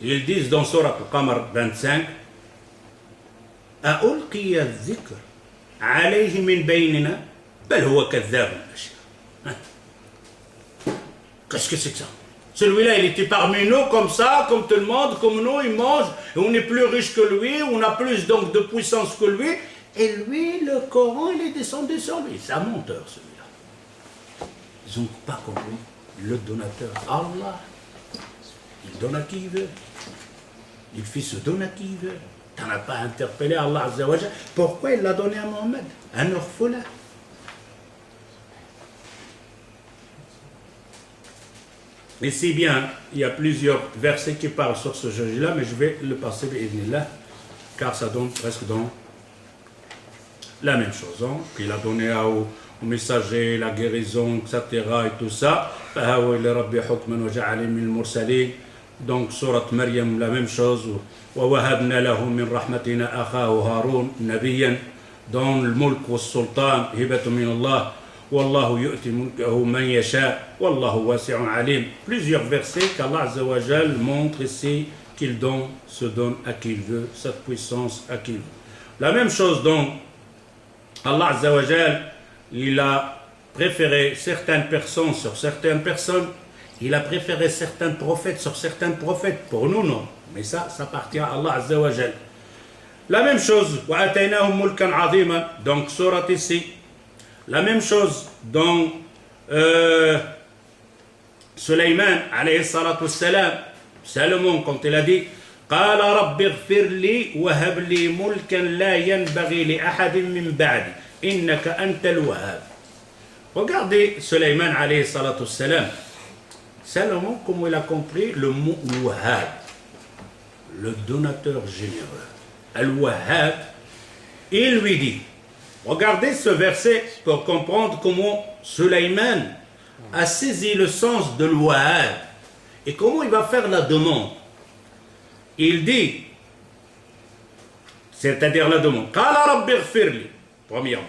Ils disent dans Surat Al-Qamar 25, أَأُلْقِيَ الذِّكْرَ عَلَيْهِ مِنْ بَيْنِنَا بَلْ هُوَ كَذَّابٌ أَشِرٌ. Qu'est-ce que c'est que ça? Celui-là, il était parmi nous comme ça, comme tout le monde, comme nous, il mange, et on est plus riche que lui, on a plus donc de puissance que lui, et lui, le Coran, il est descendu sur lui. C'est un menteur, celui-là. Ils n'ont pas compris. Le donateur, Allah, il donne à qui il veut. Il fait se donne à qui il veut. Tu n'en as pas interpellé Allah Azza wa Jal. Pourquoi il l'a donné à Mohammed? Un orphelin. Mais c'est bien, il y a plusieurs versets qui parlent sur ce sujet-là, mais je vais le passer là, car ça donne presque dans la même chose. Hein, qu'il a donné au messager la guérison, etc. et tout ça. Donc, surat Maryam, la même chose. وَوَهَبْنَا لَهُ مِنْ رَحْمَتِنَا أَخَاهُ هَارُونَ نَبِيًّا dans le mulk wa sultan hibatu min Allah wallahu yu'ti mulkahu man yasha wallahu wasi'un alim. Plusieurs versets qu'Allah Azza wa Jal montre ici qu'il donne, se donne à qui il veut, cette puissance à qui il veut. La même chose donc, Allah Azza wa Jal, il a préféré certaines personnes sur certaines personnes, il a préféré certains prophètes sur certains prophètes. Pour nous, non. Mais ça appartient à Allah Azza wa Jal. La même chose, وَآتَيْنَاهُمْ مُلْكًا عَظِيمًا, donc surat ici. La même chose dans Sulayman alayhi salatu wassalam, Salomon quand il a dit قال رب اغفر لي وهب لي ملكا لا ينبغي لأحد من بعدي إنك أنت الوهاب. Regardez Sulayman alayhi salatu wassalam. Salomon, comme il a compris le mot Wahab, le donateur généreux. Al-Wahhab, il lui dit, regardez ce verset pour comprendre comment Sulayman a saisi le sens de l'Wahhab et comment il va faire la demande. Il dit, c'est-à-dire la demande, Qala Rabbi ighfirli, premièrement.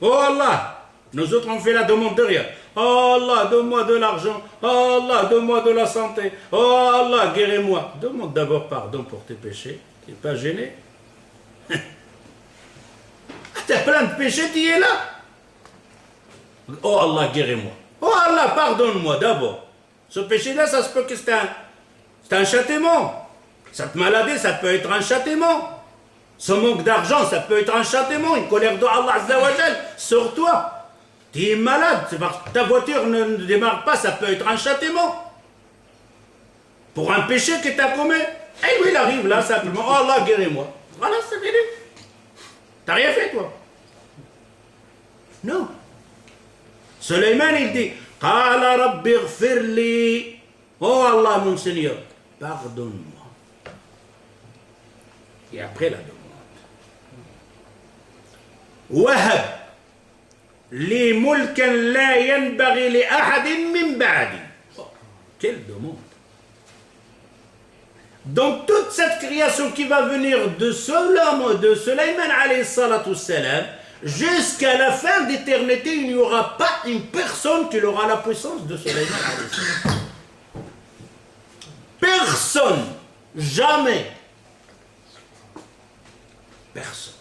Oh Allah, nous autres on fait la demande derrière. Oh Allah, donne-moi de l'argent. Oh Allah, donne-moi de la santé. Oh Allah, guéris-moi. Demande d'abord pardon pour tes péchés. Tu n'es pas gêné? Tu as plein de péchés, tu es là. Oh Allah, guéris-moi. Oh Allah, pardonne-moi d'abord. Ce péché-là, ça se peut que c'est un châtiment. Cette maladie, ça peut être un châtiment. Ce manque d'argent, ça peut être un châtiment. Une colère de Allah Azza wa Jal sur toi. Tu es malade, c'est parce que ta voiture ne démarre pas, ça peut être un châtiment. Pour un péché que tu as commis. Et lui, il arrive là simplement. Oh Allah, guéris-moi. Voilà, c'est fini. T'as rien fait, toi. Non. Sulayman, il dit, Qala Rabbi ighfirli. Oh Allah, mon Seigneur, pardonne-moi. Et après la demande. Wahab. Li mulkan la yanbaghi li ahadin min ba'di. Quelle demande. Donc toute cette création qui va venir de Sulayman alayhi salatu wassalam, jusqu'à la fin d'éternité, il n'y aura pas une personne qui aura la puissance de Sulayman alayhi salam. Personne. Jamais. Personne.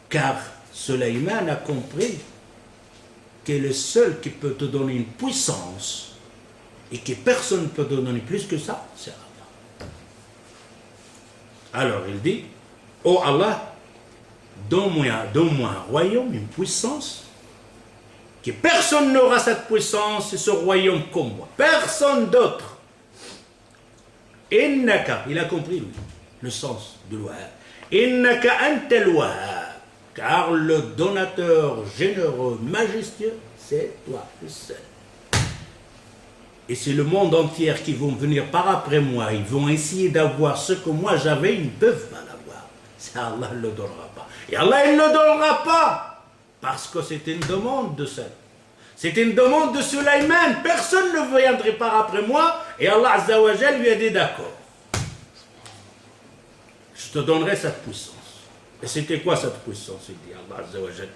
Car Sulayman a compris que le seul qui peut te donner une puissance et que personne ne peut te donner plus que ça, c'est Allah. Alors il dit, oh Allah, donne-moi un royaume, une puissance, que personne n'aura cette puissance et ce royaume comme moi. Personne d'autre. Innaka, il a compris lui, le sens de l'Wahhab. Innaka anta al-Wahhab. Car le donateur généreux, majestueux, c'est toi, le seul. Et c'est le monde entier qui vont venir par après moi. Ils vont essayer d'avoir ce que moi j'avais, ils ne peuvent pas l'avoir. C'est Allah ne le donnera pas. Et Allah, il ne le donnera pas. Parce que c'est une demande de seul. C'est une demande de Sulayman. Personne ne viendrait par après moi. Et Allah Azza wa Jal lui a dit d'accord. Je te donnerai cette puissance. Et c'était quoi cette puissance? Il dit Allah Azza wa Jal.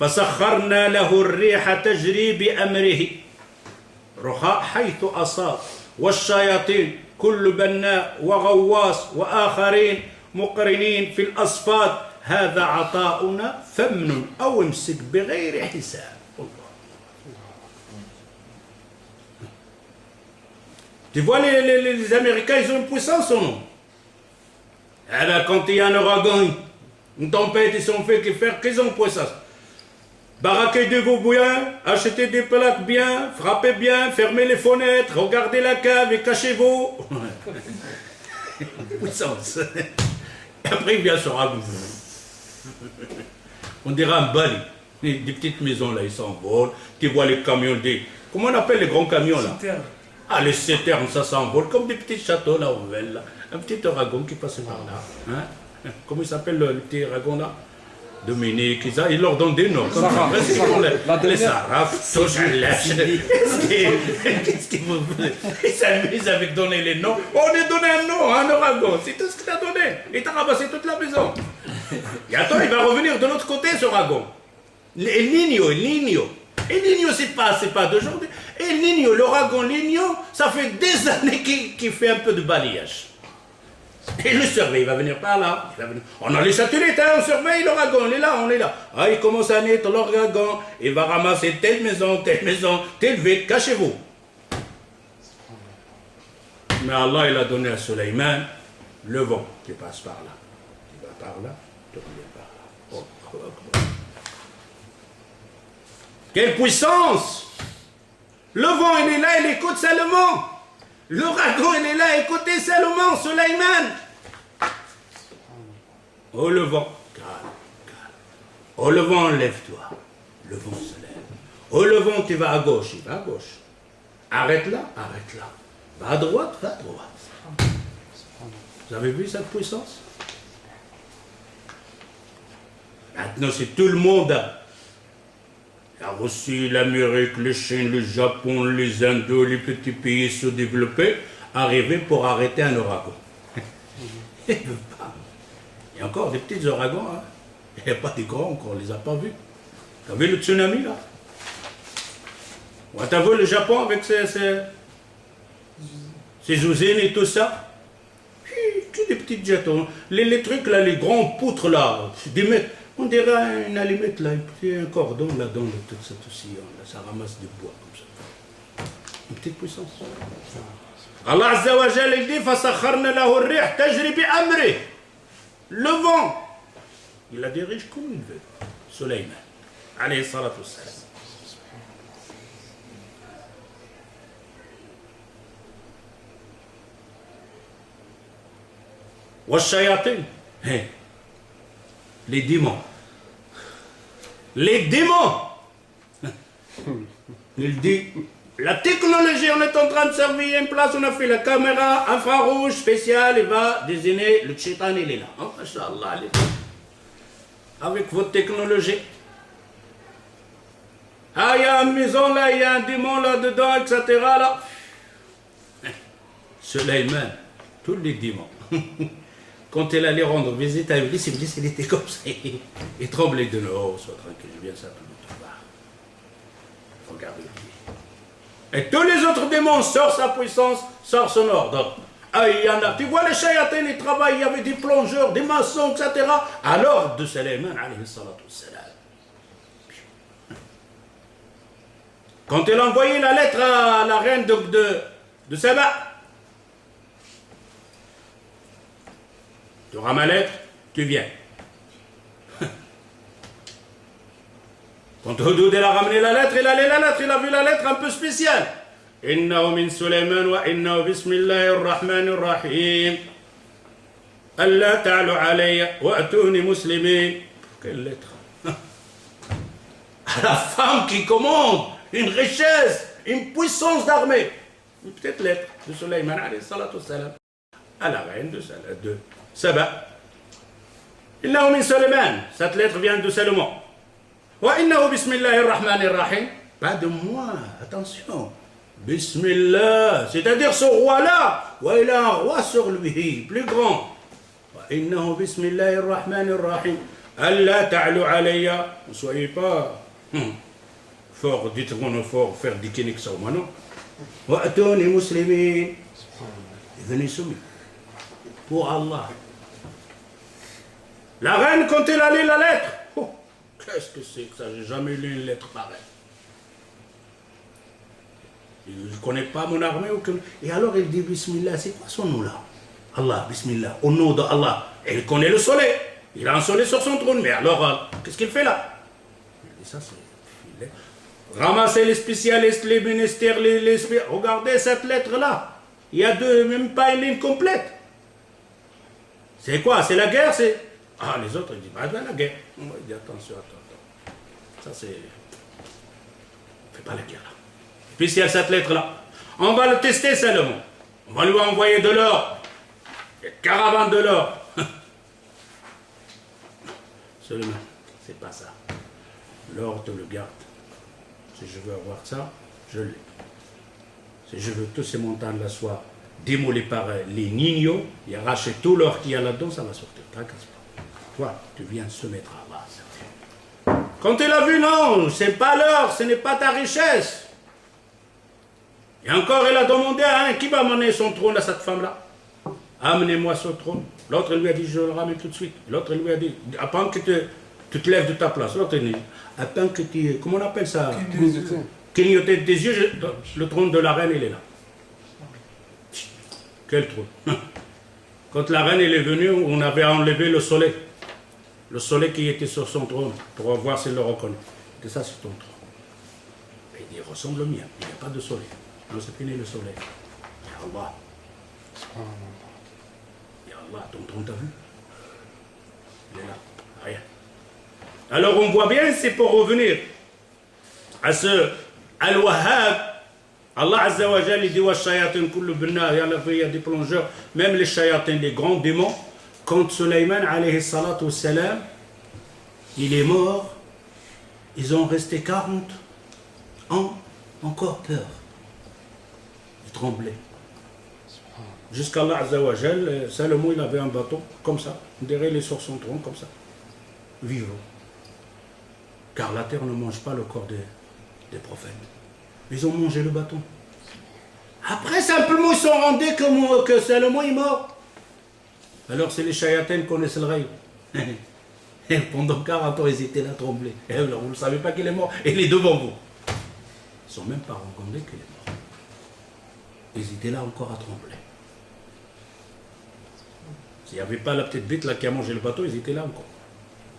فَسَخَّرْنَا لَهُ الرِّيحَ تَجْرِي بِأَمْرِهِ رخاء حيث أصاب والشياطين كل بناء وغواص وآخرين مقرنين في الأصفاد هذا عطاؤنا فمن أو امسك بغير حساب. Tu vois, les Américains, ils ont une puissance ou non? Eh bien, quand il y a un ouragan, une tempête, ils sont faits faire qu'ils ont une puissance. Baraquez-vous bien, achetez des plaques bien, frappez bien, fermez les fenêtres, regardez la cave et cachez-vous. Puissance. Et après, il vient sur un... On dirait un bali. Des petites maisons là, ils s'envolent. Tu vois les camions, comment on appelle les grands camions là? Ah, les citernes, ça s'envole comme des petits châteaux là, là. Un petit ouragan qui passe par là. Hein? Comment il s'appelle le petit ouragan là? Dominique, ils leur donnent des noms. Les sarafs, qu'est-ce qu'ils vous voulez? Ils s'amusent avec donner les noms. On lui donne un nom, un ouragan. C'est tout ce qu'il a donné. Il t'a ramassé toute la maison. Et attends, il va revenir de l'autre côté, ce ouragan. El Niño, c'est pas d'aujourd'hui. El Niño, l'ouragan Niño, ça fait des années qu'il fait un peu de balayage. Et le surveille, il va venir par là. On a les satellites, hein, on surveille l'ouragan, on est là. Ah, il commence à naître l'ouragan, il va ramasser telle maison, telle ville, cachez-vous. Mais Allah, il a donné à Sulayman le vent, tu passes par là. Tu vas par là, tu reviens par là. Oh, oh, oh. Quelle puissance! Le vent, il est là, il écoute seulement. L'ouragan, il est là, écoutez seulement, Sulayman. Oh, le vent, calme, calme. Oh, le vent, lève-toi. Le vent se lève. Oh, le vent, tu vas à gauche, il va à gauche. Arrête là, arrête là. Va à droite, va à droite. Vous avez vu cette puissance? Maintenant, c'est tout le monde la Russie, l'Amérique, la Chine, le Japon, les Indes, les petits pays sous-développés, arriver pour arrêter un ouragan. Ils ne veulent pas. Il y a encore des petits ouragans, hein. Il n'y a pas des grands encore, on ne les a pas vus. Tu as vu le tsunami là? Tu as vu le Japon avec ses usines et tout ça? Que des petits jets. Les trucs là, les grands poutres là, des mètres. On dirait une allumette là, un cordon là-dedans, de tout ça aussi, là, ça ramasse du bois comme ça. Une petite puissance. Allah Azza wa Jalla il dit فَسَخَّرْنَا لَهُ الرِّيحَ تَجْرِي بِأَمْرِهِ. Le vent, il la dirige comme il veut. Sulayman, alayhi salatu wassalam. والشياطين, les démons. Les démons. Il dit, la technologie, on est en train de servir une place, on a fait la caméra infrarouge spéciale, il va désigner le shaitan, il est là. Oh, Masha'Allah, avec votre technologie. Ah, il y a une maison là, il y a un démon là-dedans, etc. Là. Sulayman, tous les démons. Quand elle allait rendre visite à Iblis, Iblis il était comme ça, il tremblait de l'eau. Oh, sois tranquille, je viens simplement te voir. Regardez. Et tous les autres démons sortent sa puissance, sortent son ordre. Ah, il y en a. Tu vois les shayatins, ils travaillent, il y avait des plongeurs, des maçons, etc. À l'ordre de Sulayman, alayhi salatu wassalam. Quand elle a envoyé la lettre à la reine de Saba, tu auras ma lettre, tu viens. Quand Houdoud a ramené la lettre, il a lu la lettre, il a vu la lettre un peu spéciale. Innahu min Sulayman wa innahu bismillahir rahmanir rahim. Allah ta'alu alayya wa atuni muslimin. Quelle lettre? À la femme qui commande une richesse, une puissance d'armée. Une petite lettre de Sulayman alayhi salatu wassalam. À la reine de Saba. Innahu min Sulayman. Cette lettre vient de Salomon. Wa innahu bismillahir rahmanir rahim. Pas de moi, attention. Bismillah, c'est-à-dire ce roi-là, il a un roi sur lui, plus grand. Wa innahu bismillahir rahmanir rahim. Allah ta'alu alayya. Ne soyez pas fort, dites-moi fort, faire des kéniks sur moi, non. Wa atuni muslimin. Venez soumis. Pour Allah. La reine, quand elle a lu la lettre, oh, qu'est-ce que c'est que ça? J'ai jamais lu une lettre pareille. Je ne connais pas mon armée. Et alors il dit Bismillah, c'est quoi son nom là? Allah, Bismillah, au nom d'Allah. Et il connaît le soleil. Il a un soleil sur son trône. Mais alors, qu'est-ce qu'il fait là? Il dit ça, c'est. Ramasser les spécialistes, les ministères, regardez cette lettre là. Il y a même pas une ligne complète. C'est quoi? C'est la guerre? C'est. Ah, les autres, ils disent, bah, la guerre. Il dit, attention, attends. Ça, c'est. Fais pas la guerre, là. Et puis, s'il y a cette lettre-là, on va le tester, Salomon. On va lui envoyer de l'or. Des caravanes de l'or. Seulement, c'est pas ça. L'or, te le garde. Si je veux avoir ça, je l'ai. Si je veux que toutes ces montagnes-là soient démolies par les Ninios, et arracher tout l'or qu'il y a là-dedans, ça va sortir. Tracasse pas. Toi, tu viens se mettre à base. Quand il a vu, non, c'est pas l'or, ce n'est pas ta richesse. Et encore, il a demandé à un qui va amener son trône à cette femme-là. Amenez-moi son trône. L'autre lui a dit, je le ramène tout de suite. L'autre lui a dit, attends que tu te lèves de ta place. L'autre dit, attends que tu. Comment on appelle ça? Clignoter des yeux, le trône de la reine, il est là. Quel trône? Quand la reine elle est venue, on avait enlevé le soleil. Le soleil qui était sur son trône, pour voir s'il le reconnaît. C'est ça, c'est ton trône. Il dit, il ressemble au mien, il n'y a pas de soleil. Non, c'est fini le soleil. Ya Allah. Ya Allah, ton trône, t'as vu? Il est là, rien. Alors on voit bien, c'est pour revenir à ce Al-Wahhab. Allah Azza wa Jal, il dit, il y a des plongeurs, même les shayatins, les grands démons. Quand Sulayman alayhi salatu wassalam, il est mort, ils ont resté 40 ans, encore peur. Ils tremblaient. Jusqu'Allah Azza wa Jal, Salomon, il avait un bateau, comme ça, derrière les sur son tronc, comme ça, vivant. Car la terre ne mange pas le corps des prophètes. Ils ont mangé le bâton. Après, simplement, ils se sont rendus que Salomon est mort. Alors, c'est les shayatins qui connaissent le rêve. Et pendant 40 ans, ils étaient là tremblés. Et alors, vous ne savez pas qu'il est mort. Et il est devant vous. Ils ne sont même pas rencontrés qu'il est mort. Ils étaient là encore à trembler. S'il n'y avait pas la petite bête là qui a mangé le bateau, ils étaient là encore.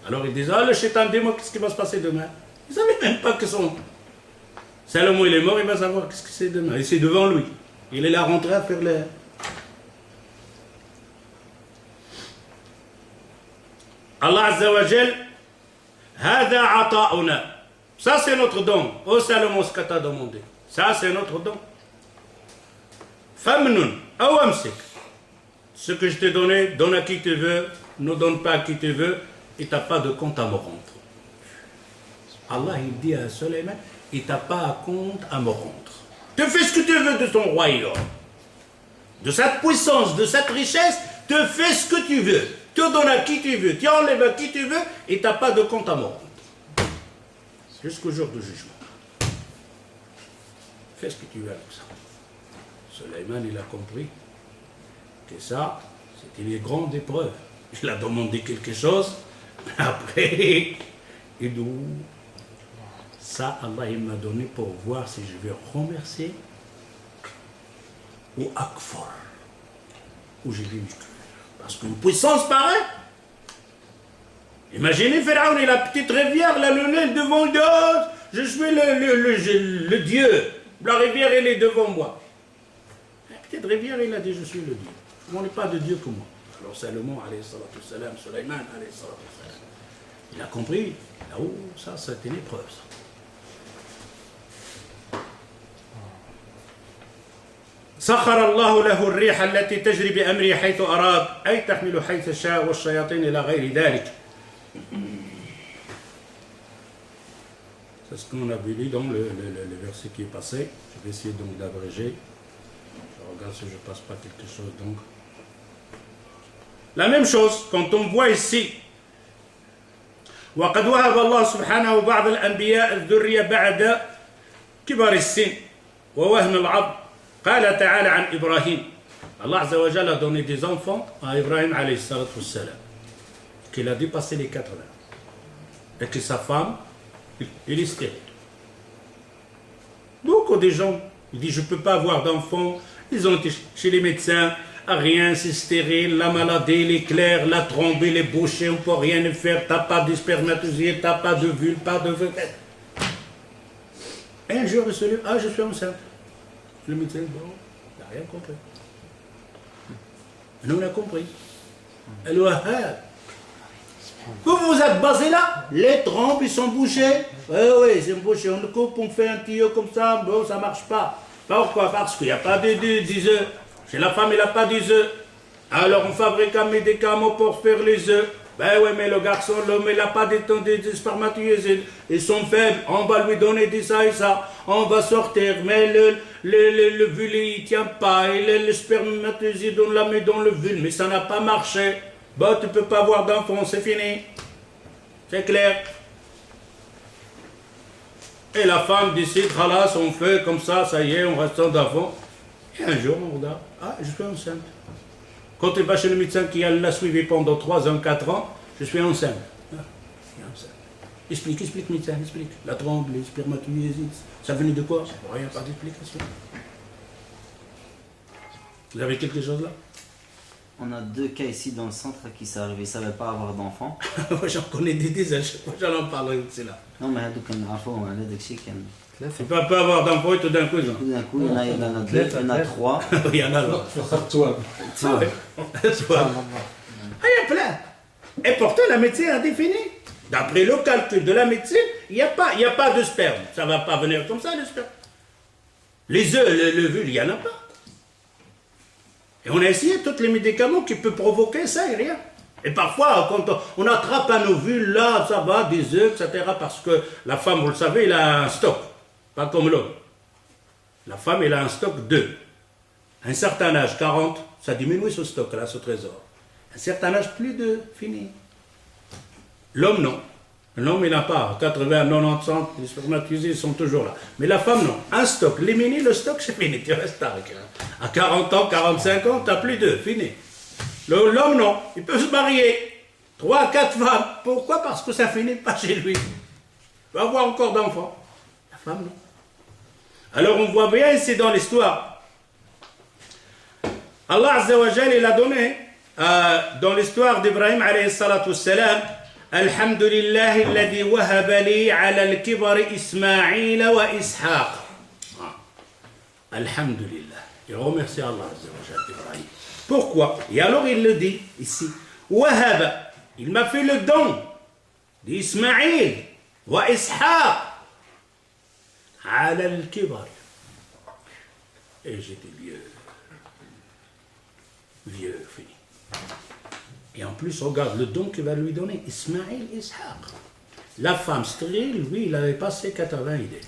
Alors ils disaient, ah le shaitan, dis-moi qu'est-ce qui va se passer demain. Ils ne savaient même pas que son... Salomon il est mort, il va savoir qu'est-ce que c'est demain. Et c'est devant lui. Il est là rentré à faire les... Allah Azza wa Jal, Hada ata'una. Ça c'est notre don. Oh Salomon, ce que tu as demandé. Ça c'est notre don. Famnun, awamsik. Ce que je t'ai donné, donne à qui tu veux, ne donne pas à qui tu veux, et tu n'as pas de compte à me rendre. Allah il dit à Sulayman, il t'a pas compte à me rendre. Tu fais ce que tu veux de ton royaume. De cette puissance, de cette richesse, tu fais ce que tu veux. Tu donnes à qui tu veux, tu enlèves à qui tu veux, et tu n'as pas de compte à me rendre. Jusqu'au jour du jugement. Fais ce que tu veux avec ça. Sulayman, il a compris que ça, c'était une grande épreuve. Il a demandé quelque chose, après, il dit, ça, Allah, il m'a donné pour voir si je vais remercier ou akfar, ou je vais m'exclure. Parce qu'une puissance pareille, imaginez Pharaon et la petite rivière, la lunette devant le dos, je suis le Dieu, la rivière elle est devant moi. La petite rivière, il a dit, je suis le Dieu. On n'est pas de Dieu que moi. Alors Salomon, alayhi salatu salam, Sulayman, alayhi salatu salam, il a compris, là-haut, ça, c'était une épreuve, ça. سخر الله له الريح التي تجري بأمره حيث أراد أي تحمل حيث شاء والشياطين إلى غير ذلك. C'est ce qu'on avait lu dans le verset qui est passé. Je vais essayer donc d'abréger. Je regarde si je ne passe pas quelque chose donc. La même chose, quand on voit ici وقد وهب الله سبحانه بعض الأنبياء الذرية بعد كبر السن ووهن العظم. قال تعالى عن إبراهيم. Allah Azza wa Jalla a donné des enfants à Ibrahim alayhi salatu wassalam, qu'il a dépassé les 80. Et que sa femme, il est stérile. Beaucoup de gens, ils disent je ne peux pas avoir d'enfants. Ils ont été chez les médecins, rien, c'est stérile, la maladie, l'éclair, la trombée, les bouchées, on ne peut rien faire, tu n'as pas de spermatozoïde, tu n'as pas de vulve, pas de... Et un jour, il se lève, ah je suis enceinte. Le médecin, bon, il n'a rien compris. Nous, on a compris. Vous vous êtes basé là, les trompes, ils sont bouchés. Oui, ils sont bouchés. On coupe, on fait un tuyau comme ça, bon, ça ne marche pas. Pourquoi? Parce qu'il n'y a pas des œufs. Chez la femme, il n'a pas des œufs. Alors, on fabrique un médicament pour faire les œufs. Ben oui, mais le garçon, l'homme, il n'a pas des spermatozoïdes, ils sont faibles, on va lui donner des ça et ça, on va sortir, mais le vulve, il ne tient pas, et le spermatozoïde, on la met dans le vulve, mais ça n'a pas marché. Bah, tu ne peux pas avoir d'enfant, c'est fini. C'est clair. Et la femme décide, khalas, on fait comme ça y est, on reste sans d'enfant. Et un jour, on regarde, ah, je suis enceinte. Quand il va chez le médecin qui l'a suivi pendant 3 ans, 4 ans, je suis enceinte. Ah, je suis enceinte. Explique, médecin, explique. La trompe, les spermatozoïdes, ça venait de quoi? Rien, pas d'explication. Vous avez quelque chose là?
On a 2 cas ici dans le centre qui s'est arrivé, ils ne savaient pas avoir d'enfants.
Moi j'en connais des dizaines, moi j'en parle de cela.
Non, mais هذوك نعرفوهم على داك الشيء كان.
Tu peux pas avoir d'enfant et tout d'un coup, non.
Tout d'un coup, il y en a 2, il y en a 3.
Il y en a là. Il y a plein. Et pourtant, la médecine a défini. D'après le calcul de la médecine, il n'y a pas de sperme. Ça ne va pas venir comme ça, le sperme. Les œufs, le vulve, il n'y en a pas. Et on a essayé tous les médicaments qui peuvent provoquer ça et rien. Et parfois, quand on attrape un ovule, là, ça va, des œufs, etc. Parce que la femme, vous le savez, elle a un stock. Pas comme l'homme. La femme, elle a un stock d'œufs. À un certain âge, 40, ça diminue ce stock, là, ce trésor. À un certain âge, plus de fini. L'homme, non. L'homme, il n'a pas. 80, 90, 100, les spermatozoïdes sont toujours là. Mais la femme, non. Un stock. L'éliminer, le stock, c'est fini. Tu restes avec. À 40 ans, 45 ans, tu n'as plus d'œufs. Fini. L'homme, non. Il peut se marier. 3, 4 femmes. Pourquoi? Parce que ça finit pas chez lui. Il va avoir encore d'enfants. La femme, non. Alors, on voit bien ici dans l'histoire. Allah Azza wa Jal, il a donné, dans l'histoire d'Ibrahim, alayhi salatu wassalam, الحمد لله الذي وهب لي على الكبر إسماعيل وإسحاق. الحمد لله. Il remercie Allah Azza wa Jal d'Ibrahim. Pourquoi? Et alors il le dit ici. وهب, il m'a fait le don d'Ismaïl wa Ishaq على الكبر. Et j'étais vieux, fini. Et en plus, regarde le don qu'il va lui donner, Ismaïl Ishaq. La femme stérile, lui, il avait passé 80 idées.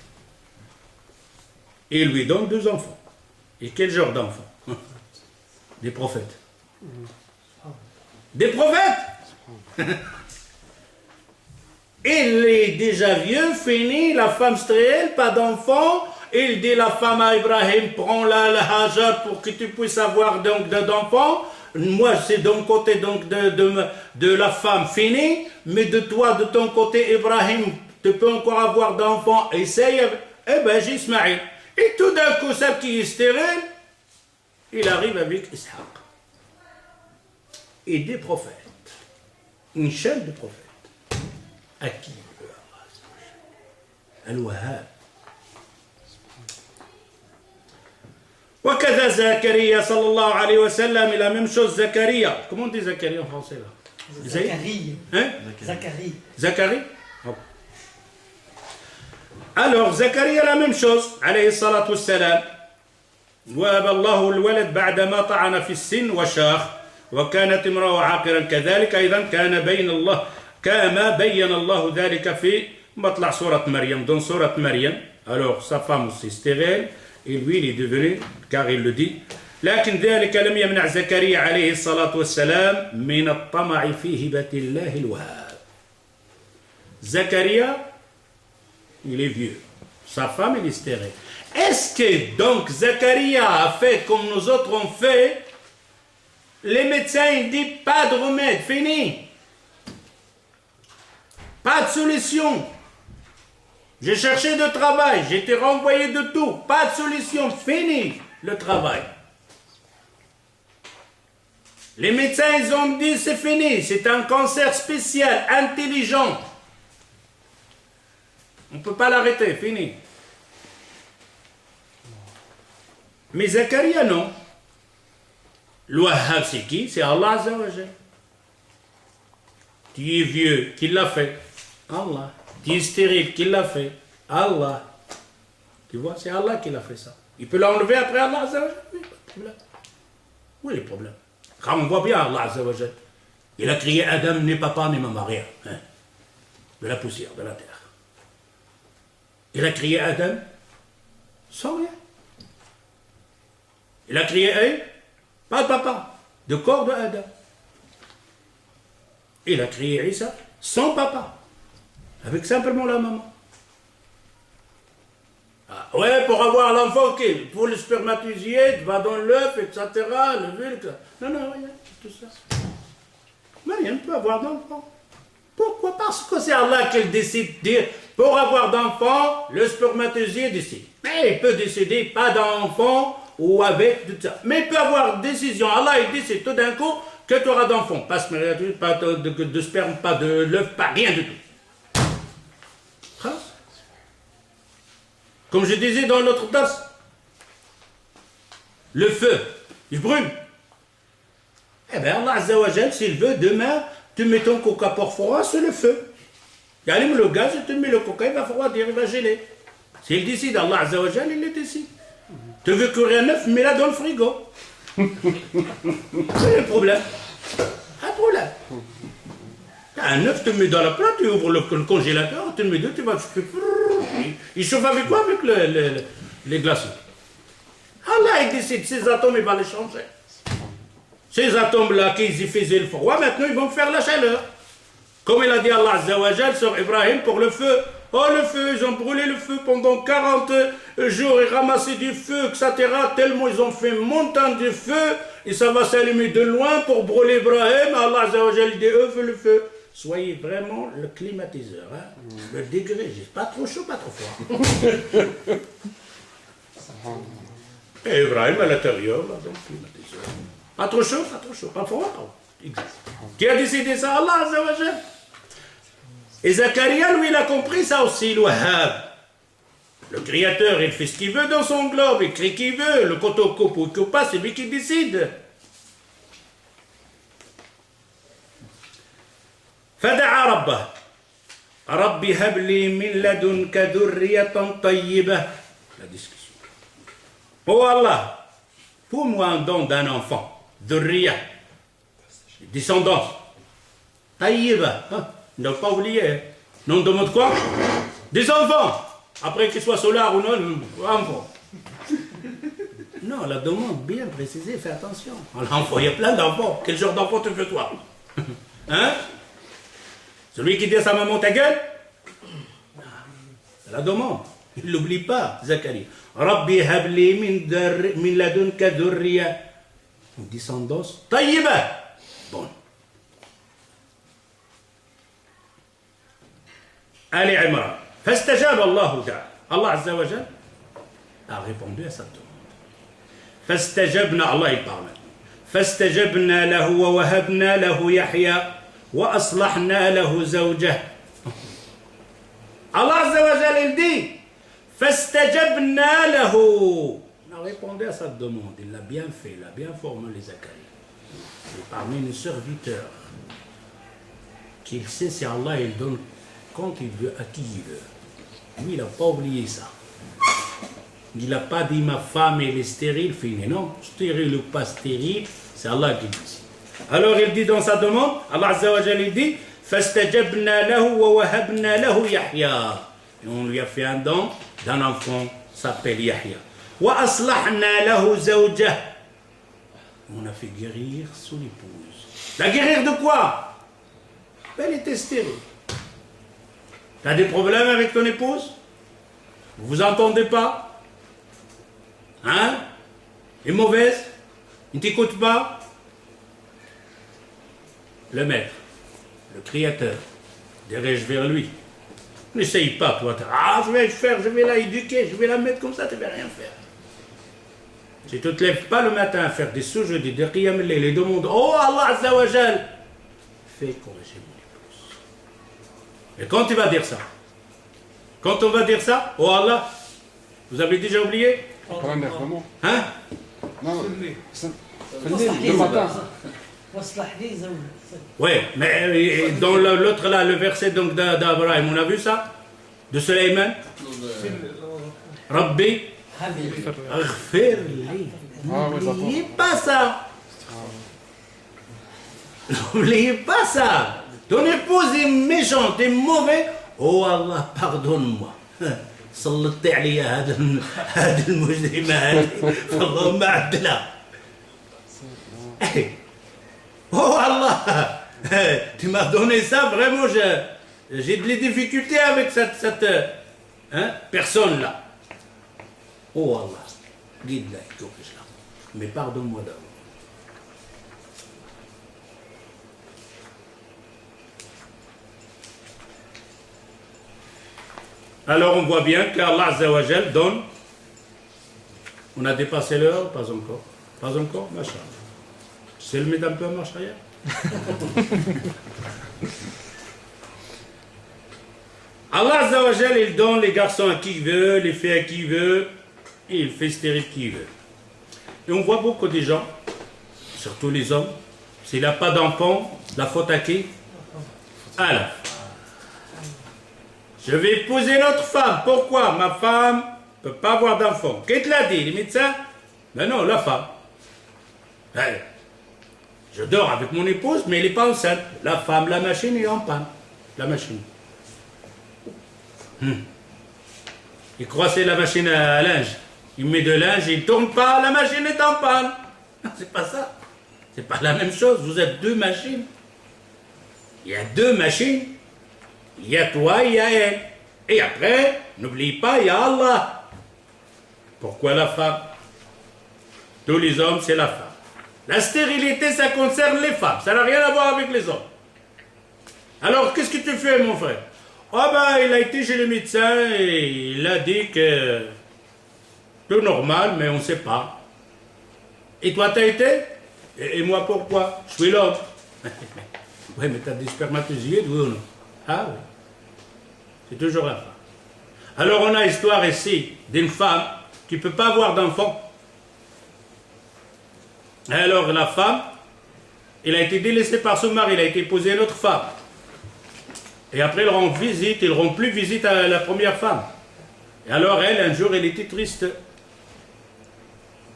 Et il lui donne 2 enfants. Et quel genre d'enfants? Des prophètes. Des prophètes. Il est déjà vieux, fini, la femme stérile, pas d'enfants. Il dit la femme à Ibrahim, prends-la, la Hajar, pour que tu puisses avoir donc d'enfants. Moi, c'est d'un côté donc de la femme fini, mais de toi, de ton côté, Ibrahim, tu peux encore avoir d'enfants. Essaye. Eh bien, j'ai Ismaïl. Et tout d'un coup, celle qui est stérile, il arrive avec Ishaq. Et des prophètes. Une chaîne de prophètes. À qui? Al-Wahhab. وكذا زكريا صلى الله عليه وسلم la même chose Zakaria. Comment on dit Zakaria en français là?
Zacharie.
Hein?
Zacharie.
Zacharie? Oh. Alors Zakaria la même chose عليه الصلاة والسلام. وهب الله الولد بعدما طعن في السن وشاخ وكانت امرأة عاقرا كذلك أيضا كما بين الله ذلك في مطلع سورة مريم. Dans سورة مريم. Alors sa femme aussi stérile. Et lui, il est devenu, car il le dit, لكن ذلك لم يمنع زكريا عليه الصلاة والسلام من الطمع في هبة الله الوهاب. Zacharia, il est vieux. Sa femme, elle est stérile. Est-ce que donc Zacharia a fait comme nous autres on fait? Les médecins, ils disent pas de remède, fini. Pas de solution. J'ai cherché de travail, j'ai été renvoyé de tout, pas de solution, fini le travail. Les médecins, ils ont dit c'est fini, c'est un cancer spécial, intelligent. On ne peut pas l'arrêter, fini. Mais Zacharia, non. L'Wahhab, c'est qui? C'est Allah Azza wa Jal. Tu es vieux, qui l'a fait? Allah. Tu es stérile, qui l'a fait? Allah. Tu vois, c'est Allah qui l'a fait ça. Il peut l'enlever après Allah Azza wa Jal? Oui, pas de problème. Où est le problème? Quand on voit bien Allah Azza wa Jal. Il a créé Adam, ni papa, ni maman, rien. Hein? De la poussière, de la terre. Il a créé Adam sans rien. Il a créé Ève, pas de papa, de corps de Adam. Il a créé Isa sans papa, avec simplement la maman. Ah, ouais, pour avoir l'enfant, ok, pour le spermatozoïde, va dans l'œuf, etc., le vulve, non, rien, tout ça. Mais rien ne peut avoir d'enfant. Pourquoi? Parce que c'est Allah qui décide de dire, pour avoir d'enfant, le spermatozoïde décide. Mais il peut décider pas d'enfant, ou avec tout ça. Mais il peut avoir décision. Allah, il décide tout d'un coup que tu auras d'enfants. Pas de sperme, pas de l'œuf, pas rien du tout. Comme je disais dans l'autre tasse, le feu, il brûle. Eh bien, Allah Azza wa Jal, s'il veut, demain, tu mets ton coca pour froid sur le feu. Il allume le gaz et tu mets le coca, il va refroidir, il va geler. S'il décide, Allah Azza wa Jal, il le décide. Tu veux courir un œuf, mets-la dans le frigo. C'est le problème. Un problème. Un œuf, tu le mets dans la plate, tu ouvres le congélateur, tu le mets dedans, tu vas... Il chauffe avec quoi? Avec les glaçons. Allah, il décide, ces atomes, il va les changer. Ces atomes-là, qui faisaient le froid, maintenant, ils vont faire la chaleur. Comme il a dit Allah Azza wa Jal sur Ibrahim pour le feu. Oh, le feu, ils ont brûlé le feu pendant 40 jours et ramassé du feu, etc. Tellement ils ont fait montagne de feu et ça va s'allumer de loin pour brûler Ibrahim. Allah Azza wa Jal dit, feu le feu. Soyez vraiment le climatiseur. Hein? Le degré, pas trop chaud, pas trop froid. Et Ibrahim à l'intérieur, là, donc climatiseur. Pas trop chaud, pas froid. Qui a décidé ça? Allah Azza wa Jal. Et Zacharia, lui, il a compris ça aussi, le Wahhab. Le Créateur, il fait ce qu'il veut dans son globe, il crée qui veut. Le koto coupe ou coupe pas, c'est lui qui décide. فدعا ربه رب هب لي من لدنك ذرية طيبة. La discussion. Oh Allah, pour moi un don d'un enfant, ذرية, descendance, طيبة. Ne pas oublier. Non, on demande quoi? Des enfants. Après qu'ils soient solars ou non, enfants. Non, la demande bien précisée, fais attention. L'enfant, il y a plein d'enfants. Quel genre d'enfant tu veux toi? Hein? Celui qui dit à sa maman ta gueule? C'est la demande. Il ne l'oublie pas, Zacharie. Rabbi habli min ladunka dhurriya. Une descendance tayyiba. Bon. Ali Imran. Fastajab Allah ta'ala. Allah Azza wa Jal a répondu à sa demande. Fastajabna, Allah il parle. Fastajabna lahu wa wahabna lahu Yahya wa aslahna lahu zawjah. Allah Azza wa Jal il dit Fastajabna lahu. On a répondu à sa demande. Il l'a bien fait, il a bien formulé Zacharie. Et parmi nos serviteurs, qu'il sait si Allah il donne quand il veut, à qui il veut. Lui, il n'a pas oublié ça. Il n'a pas dit ma femme elle est stérile, fini. Non, stérile ou pas stérile, c'est Allah qui dit. Alors il dit dans sa demande, Allah Azza wa Jalla dit فَاسْتَجَبْنَا لَهُ وَوَهَبْنَا لَهُ يَحْيَا. Et on lui a fait un don d'un enfant qui s'appelle Yahya. وَأَصْلَحْنَا لَهُ زَوْجَهُ. On a fait guérir son épouse. La guérir de quoi? Elle était stérile. Tu as des problèmes avec ton épouse? Vous vous entendez pas? Hein? Elle est mauvaise? Il ne t'écoute pas? Le maître, le créateur, dirige vers lui. N'essaye pas, toi. Je vais le faire, je vais la éduquer, je vais la mettre comme ça, tu ne vas rien faire. Si tu ne te lèves pas le matin à faire des sujets, des qiyam al-layl, les demandes, oh Allah Azza wa Jal, fais corriger mon épouse. Et quand tu vas dire ça, quand on va dire ça, oh Allah, vous avez déjà oublié? Hein?
Non, le matin.
Oui, mais dans l'autre là, le verset donc d'Abraham, on a vu ça? De Sulayman? Rabbi, aghfirli. N'oubliez pas ça. N'oubliez pas ça. Ton épouse est méchante, est mauvaise. Oh Allah, pardonne-moi. صلت علي هذا المجرم هذه فاللهم عدلها. Oh Allah, tu m'as donné ça, vraiment, j'ai des difficultés avec cette personne-là. Oh Allah, guide-la, corrige-la. Mais pardonne-moi d'abord. Alors on voit bien qu'Allah Azza wa Jal donne On a dépassé l'heure, pas encore. Pas encore, machin. C'est le mettre un peu en marche arrière. Allah Azza wa Jal, il donne les garçons à qui il veut, les filles à qui il veut, et il fait stérile qui il veut. Et on voit beaucoup de gens, surtout les hommes, s'il n'a pas d'enfant, la faute à qui? À la femme. Je vais épouser notre femme. Pourquoi? Ma femme ne peut pas avoir d'enfant. Qui te l'a dit? Les médecins? Ben non, la femme. Ouais. Je dors avec mon épouse, mais elle n'est pas enceinte. La femme, la machine est en panne. La machine. Il croit que c'est la machine à linge. Il met de linge, il ne tourne pas, la machine est en panne. C'est pas ça. C'est pas la même chose. Vous êtes deux machines. Il y a deux machines. Il y a toi, il y a elle. Et après, n'oublie pas, il y a Allah. Pourquoi la femme? Tous les hommes, c'est la femme. La stérilité, ça concerne les femmes. Ça n'a rien à voir avec les hommes. Alors, qu'est-ce que tu fais, mon frère? Ah ben, il a été chez le médecin et il a dit que tout normal, mais on ne sait pas. Et toi, t'as été? Et moi, pourquoi? Je suis l'homme. Oui, mais t'as des spermatozoïdes, oui ou non? Ah oui. C'est toujours la femme. Alors, on a histoire ici d'une femme qui ne peut pas avoir d'enfant. Alors, la femme, elle a été délaissée par son mari, elle a été épousée à une autre femme. Et après, elle rend visite, ils ne rend plus visite à la première femme. Et alors, elle, un jour, elle était triste.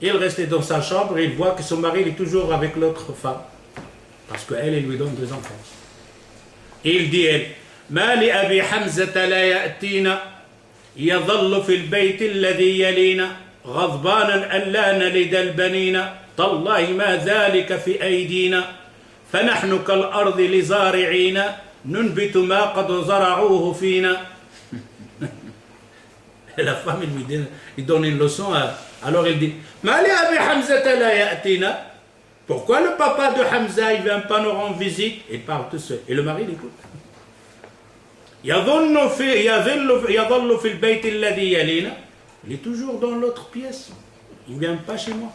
Elle restait dans sa chambre et il voit que son mari il est toujours avec l'autre femme. Parce qu'elle, elle lui donne des enfants. Et il dit, elle, ما لأبي حمزة لا يأتينا يظل في البيت الذي يلينا غضبانا ألا نلد البنين تالله ما ذلك في أيدينا فنحن كالأرض لزارعين ننبت ما قد زرعوه فينا. La femme, il donne une leçon. Alors il dit, ما لأبي حمزة لا يأتينا. Pourquoi le papa de Hamza, il ne vient pas nous rendre visite? Il parle tout seul. Et le mari, il écoute. Il est toujours dans l'autre pièce. Il ne vient pas chez moi.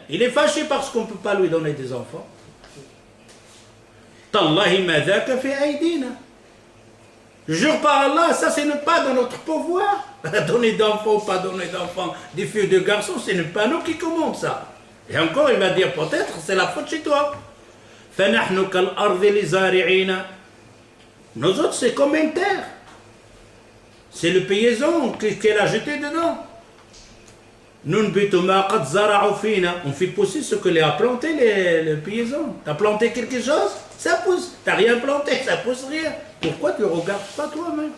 Il est fâché parce qu'on ne peut pas lui donner des enfants. Je jure par Allah, ça ce n'est pas dans notre pouvoir. Donner d'enfants ou pas donner d'enfants, des filles ou des garçons, ce n'est pas nous qui commandons ça. Et encore, il va dire peut-être c'est la faute chez toi. Nous autres, c'est comme une terre. C'est le paysan qu'elle a jeté dedans. On fait pousser ce que a planté les paysans. Tu as planté quelque chose, ça pousse. Tu n'as rien planté, ça pousse rien. Pourquoi tu ne regardes pas toi-même?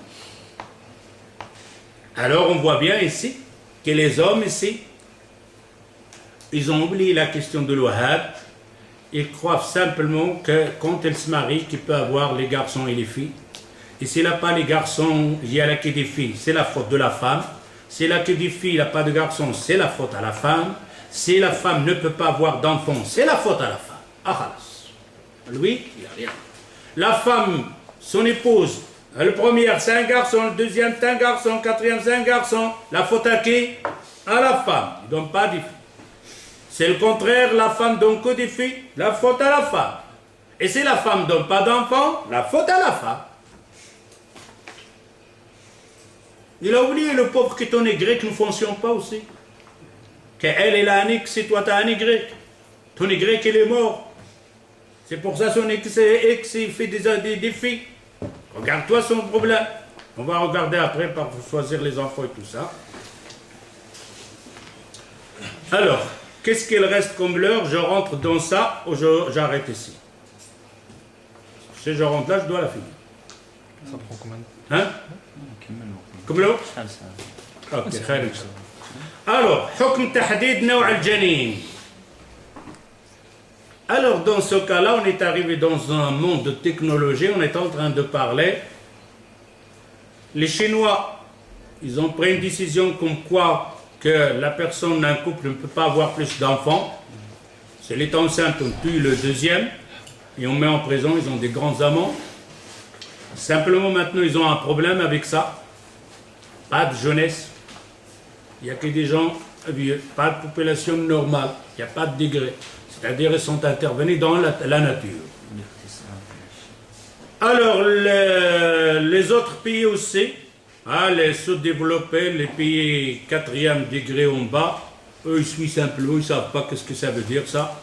Alors on voit bien ici que les hommes ici, ils ont oublié la question de l'Wahhab. Ils croient simplement que quand elle se marie, qu'il peut avoir les garçons et les filles. Et s'il n'a pas les garçons, il y a là que des filles, c'est la faute de la femme. S'il n'a que des filles, il n'a pas de garçons, c'est la faute à la femme. Si la femme ne peut pas avoir d'enfants, c'est la faute à la femme. Ah, lui, il n'a rien. La femme, son épouse, le premier, c'est un garçon, le deuxième, c'est un garçon, le quatrième, c'est un garçon. La faute à qui? À la femme. Ils ne donnent pas des filles. C'est le contraire, la femme donne que des filles, la faute à la femme. Et si la femme ne donne pas d'enfants, la faute à la femme. Il a oublié le pauvre que ton Y ne fonctionne pas aussi. Qu'elle a un X et toi tu as un Y. Ton Y il est mort. C'est pour ça son X il fait des défis. Regarde-toi son problème. On va regarder après par choisir les enfants et tout ça. Alors, qu'est-ce qu'il reste comme l'heure? Je rentre dans ça ou j'arrête ici? Si je rentre là, je dois la finir.
Ça prend combien de
temps? Hein? Comme l'heure? Ok, خير. Alors, حكم تحديد نوع الجنين. Alors, dans ce cas-là, on est arrivé dans un monde de technologie, on est en train de parler. Les Chinois, ils ont pris une décision comme quoi que la personne d'un couple ne peut pas avoir plus d'enfants. Si elle est enceinte, on tue le deuxième et on met en prison, ils ont des grands amants. Simplement, maintenant, ils ont un problème avec ça. pas de jeunesse. Il n'y a que des gens vieux, pas de population normale, il n'y a pas de degré. C'est-à-dire ils sont intervenus dans la nature. Alors les autres pays aussi, hein, les sous-développés, les pays 4e degré en bas, eux ils suivent simplement, ils ne savent pas qu'est-ce que ça veut dire ça.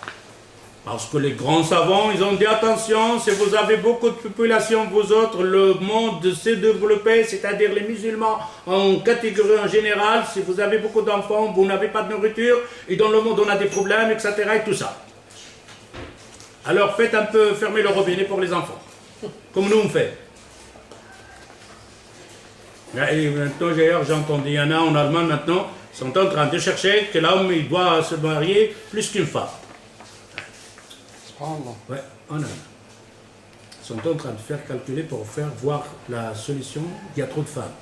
Parce que les grands savants, ils ont dit attention, si vous avez beaucoup de population, vous autres, le monde s'est développé, c'est-à-dire les musulmans en catégorie en général, si vous avez beaucoup d'enfants, vous n'avez pas de nourriture, et dans le monde on a des problèmes, etc. et tout ça. Alors faites un peu fermer le robinet pour les enfants, comme nous on fait. Et maintenant, d'ailleurs, j'ai entendu, il y en a en Allemagne maintenant, ils sont en train de chercher que l'homme il doit se marier plus qu'une femme. Ouais, en Allemagne. Ils sont en train de faire calculer pour faire voir la solution, il y a trop de femmes.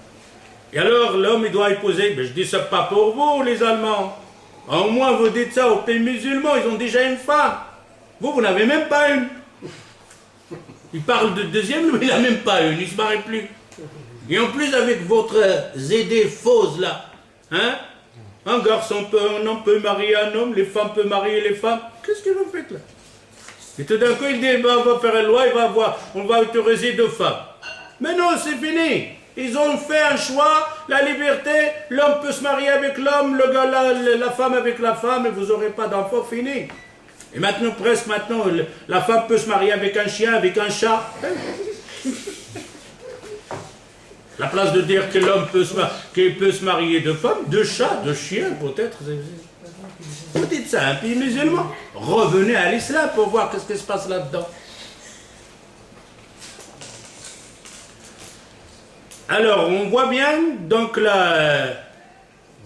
Et alors, l'homme, il doit épouser, mais je dis ça pas pour vous, les Allemands. Au moins, vous dites ça aux pays musulmans, ils ont déjà une femme. Vous, vous n'avez même pas une. Il parle de deuxième, mais il n'a même pas une, il ne se marie plus. Et en plus, avec votre idée fausse là, hein, un garçon peut, un homme peut marier un homme, les femmes peuvent marier les femmes. Qu'est-ce que vous faites là? Et tout d'un coup, il dit, ben, on va faire une loi, on va autoriser 2 femmes. Mais non, c'est fini. Ils ont fait un choix, la liberté, l'homme peut se marier avec l'homme, la femme avec la femme, et vous n'aurez pas d'enfant, fini. Et maintenant, presque maintenant, la femme peut se marier avec un chien, avec un chat. La place de dire que l'homme peut se marier 2 femmes, 2 chats, 2 chiens, peut-être. Vous dites ça, un pays musulman. Revenez à l'islam pour voir qu'est-ce qui se passe là-dedans. Alors, on voit bien, donc,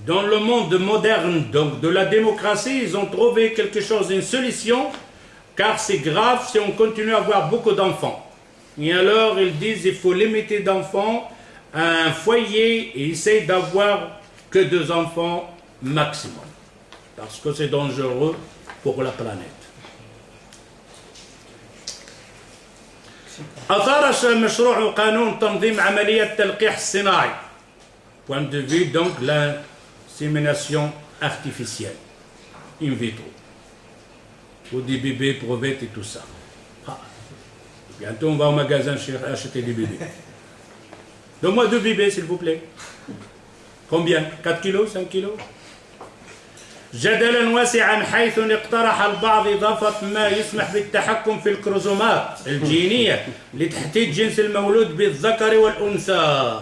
dans le monde moderne, donc, de la démocratie, ils ont trouvé quelque chose, une solution, car c'est grave si on continue à avoir beaucoup d'enfants. Et alors, ils disent qu'il faut limiter d'enfants à un foyer et essayer d'avoir que 2 enfants maximum. Parce que c'est dangereux pour la planète. أثار مشروع قانون تنظيم عملية التلقيح الصناعي. Point de vue donc l'insémination artificielle, in vitro, pour des bébés, provettes et tout ça. Ah. Bientôt on va au magasin acheter des bébés. Donne-moi 2 bébés s'il vous plaît. Combien? 4 kilos, 5 kilos? جدلا واسعا حيث اقترح البعض إضافة ما يسمح بالتحكم في الكروموسومات الجينية لتحديد جنس المولود بالذكر والأنثى.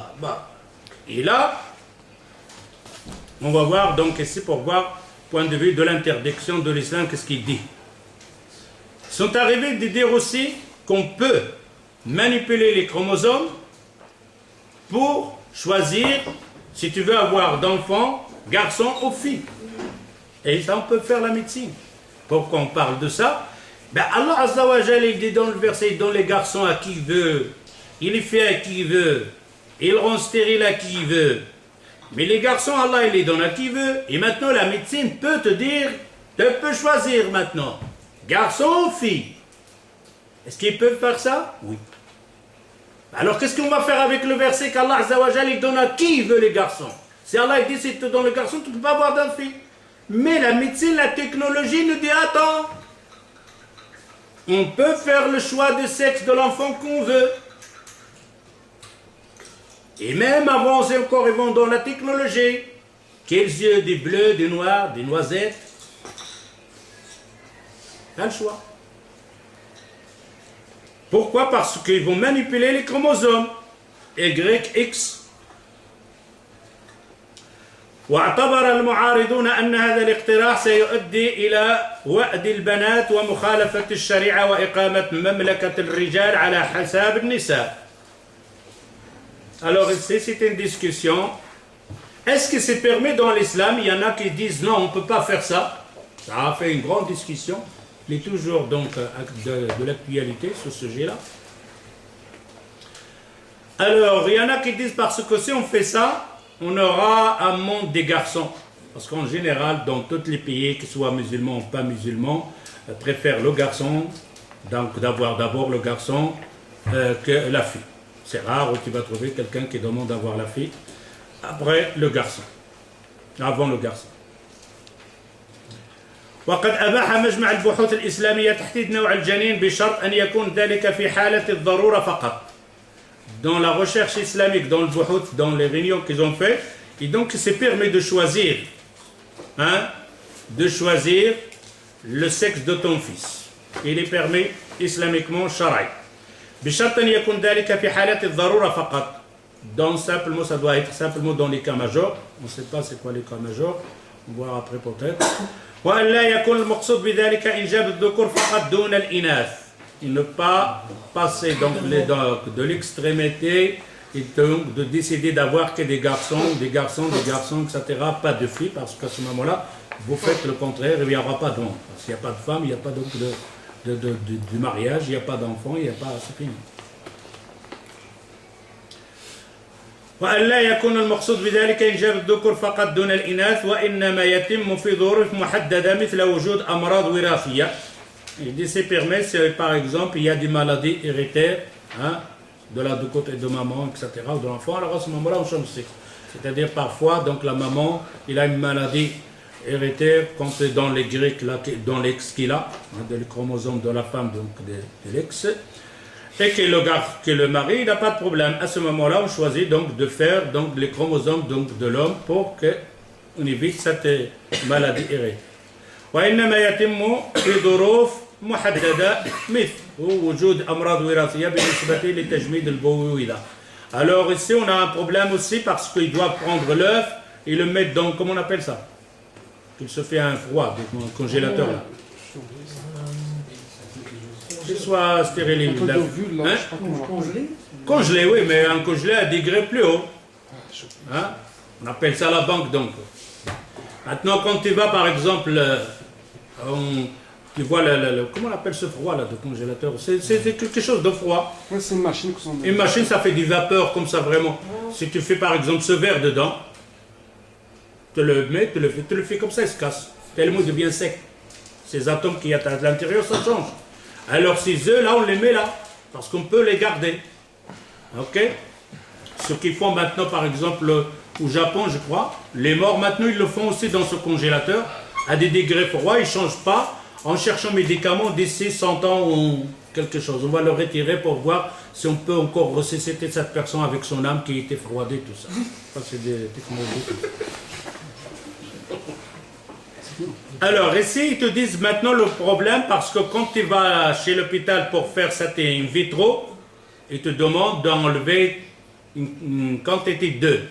Et là, on va voir donc ici pour voir point de vue de l'interdiction de l'islam, qu'est-ce qu'il dit. Ils sont arrivés de dire aussi qu'on peut manipuler les chromosomes pour choisir si tu veux avoir d'enfants, garçons ou filles. Et ça, on peut faire la médecine. Pourquoi on parle de ça? Ben Allah Azza wa Jalla, il dit dans le verset, il donne les garçons à qui il veut, il les fait à qui il veut, il rend stérile à qui il veut. Mais les garçons, Allah, il les donne à qui il veut. Et maintenant, la médecine peut te dire, tu peux choisir maintenant, garçon ou fille. Est-ce qu'ils peuvent faire ça? Oui. Alors, qu'est-ce qu'on va faire avec le verset qu'Allah Azza wa Jalla, il donne à qui il veut les garçons? Si Allah, il dit, si tu te donnes le garçon, tu ne peux pas avoir d'un fille. Mais la médecine, la technologie nous dit, attends, on peut faire le choix de sexe de l'enfant qu'on veut. Et même avancer encore, ils vont dans la technologie. Quels yeux, des bleus, des noirs, des noisettes. T'as le choix. Pourquoi? Parce qu'ils vont manipuler les chromosomes. Y, X. واعتبر المعارضون أن هذا الاقتراح سيؤدي إلى وأد البنات ومخالفة الشريعة وإقامة مملكة الرجال على حساب النساء. Alors ici c'est une discussion. Est-ce que c'est permis dans l'islam? Il y en a qui disent non, on ne peut pas faire ça. Ça a fait une grande discussion. Il est toujours donc de l'actualité ce sujet-là. Alors il y en a qui disent parce que si on fait ça, on aura un monde des garçons. Parce qu'en général, dans tous les pays, qu'ils soient musulmans ou pas musulmans, préfèrent le garçon, donc d'avoir d'abord le garçon que la fille. C'est rare où tu vas trouver quelqu'un qui demande d'avoir la fille. après le garçon, avant le garçon. وقد أباح مجمع البحوث الإسلامية تحديد نوع الجنين بشرط أن يكون ذلك في حالة الضرورة فقط. Dans la recherche islamique, dans le buhouth, dans les réunions qu'ils ont fait, et donc c'est permis de choisir, de choisir le sexe de ton fils. Il est permis islamiquement sharaï. بشرط أن يكون ذلك في حالة الضرورة فقط. Donc simplement, ça doit être simplement dans les cas majeurs. On ne sait pas c'est quoi les cas majeurs. On va voir après peut-être. وأن لا يكون المقصود بذلك إنجاب الذكور فقط دون الإناث. Il ne pas passer donc de l'extrémité et donc de décider d'avoir que des garçons, etc. Pas de filles, parce qu'à ce moment-là, vous faites le contraire, il n'y aura pas d'hommes. Parce qu'il n'y a pas de femmes, il n'y a pas donc du mariage, il n'y a pas d'enfants, il n'y a pas... C'est fini. وأن لا يكون المقصود بذلك إنجاب الذكور فقط دون الإناث وإنما يتم في ظروف محددة مثل وجود أمراض وراثية. Il dit c'est permis si par exemple il y a des maladies héréditaires de la du côté de maman, etc. ou de l'enfant, alors à ce moment-là on change de sexe. C'est-à-dire parfois donc la maman il a une maladie héréditaire quand dans les Grecs dans l'ex qu'il a, dans les chromosomes de la femme donc de l'ex. Et que le mari il n'a pas de problème. À ce moment-là, on choisit donc de faire donc les chromosomes donc de l'homme pour qu'on évite cette maladie héréditaire. وإنما يتم في ظروف محددة مثل وجود أمراض وراثية بالنسبة لتجميد البويضة. Alors ici on a un problème aussi parce qu'ils doivent prendre l'œuf et le mettre dans, comment on appelle ça? Qu'il se fait un froid, donc un congélateur là. Qu'il soit stérilisé.
Congelé.
Congelé, oui, mais un congelé à degré plus haut. On appelle ça la banque donc. Maintenant, quand tu vas par exemple, tu vois comment on appelle ce froid là de congélateur? C'est quelque chose de froid.
Ouais, c'est une machine.
Une machine, ça fait du vapeur comme ça vraiment. Si tu fais par exemple ce verre dedans, tu le mets, tu le fais comme ça, il se casse. Tellement il devient sec. Ces atomes qu'il y a à l'intérieur, ça change. Alors ces œufs là, on les met là, parce qu'on peut les garder. Ok? Ce qu'ils font maintenant par exemple au Japon, je crois, les morts maintenant ils le font aussi dans ce congélateur, à des degrés froids, ils ne changent pas, en cherchant un médicament d'ici 100 ans ou quelque chose. On va le retirer pour voir si on peut encore ressusciter cette personne avec son âme qui était froidée, tout ça. Ça c'est des technologies. Alors ici ils te disent maintenant le problème parce que quand tu vas chez l'hôpital pour faire ça in vitro, ils te demandent d'enlever une quantité d'œufs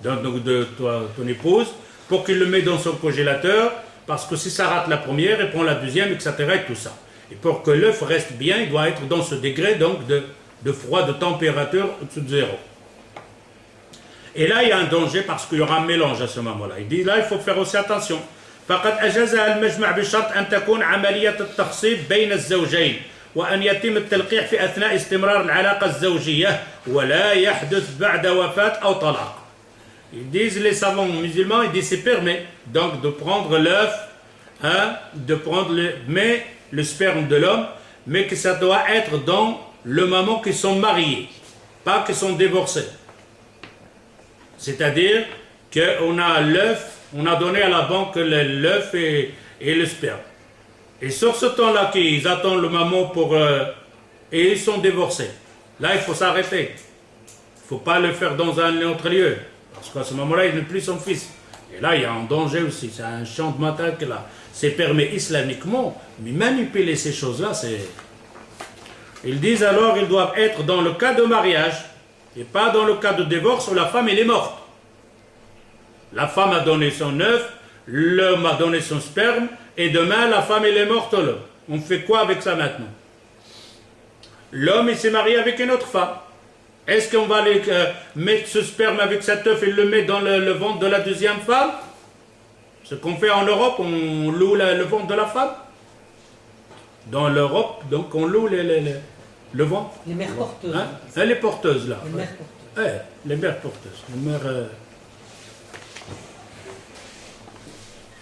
de ton épouse pour qu'il le mette dans son congélateur parce que si ça rate la première, il prend la deuxième, etc. et tout ça. Et pour que l'œuf reste bien, il doit être dans ce degré donc de froid, de température au-dessus de zéro. Et là il y a un danger parce qu'il y aura un mélange à ce moment-là. Il dit là il faut faire aussi attention. فقد أجازها المجمع بشرط أن تكون عملية التخصيب بين الزوجين وأن يتم التلقيح في أثناء استمرار العلاقة الزوجية ولا يحدث بعد وفاة أو طلاق. Ils disent les savants musulmans, ils disent c'est permis donc de prendre l'œuf, de prendre le sperme de l'homme, mais que ça doit être dans le moment qu'ils sont mariés, pas qu'ils sont divorcés. C'est-à-dire qu'on a l'œuf, on a donné à la banque l'œuf et le sperme. Et sur ce temps-là qu'ils attendent le moment pour... et ils sont divorcés. Là, il faut s'arrêter. Il ne faut pas le faire dans un autre lieu. Parce qu'à ce moment-là, il n'est plus son fils. Et là, il y a un danger aussi. C'est un champ de matraque là. C'est permis islamiquement. Mais manipuler ces choses-là, c'est... Ils disent alors qu'ils doivent être dans le cas de mariage. Et pas dans le cas de divorce où la femme, elle est morte. La femme a donné son œuf, l'homme a donné son sperme, et demain la femme elle est morte. On fait quoi avec ça maintenant? L'homme il s'est marié avec une autre femme. Est-ce qu'on va mettre ce sperme avec cet œuf et le mettre dans le ventre de la deuxième femme? Ce qu'on fait en Europe, on loue le ventre de la femme. Dans l'Europe, donc on loue le ventre.
Les mères porteuses.
Les porteuses là.
Les mères porteuses.
Les mères porteuses. Les mères,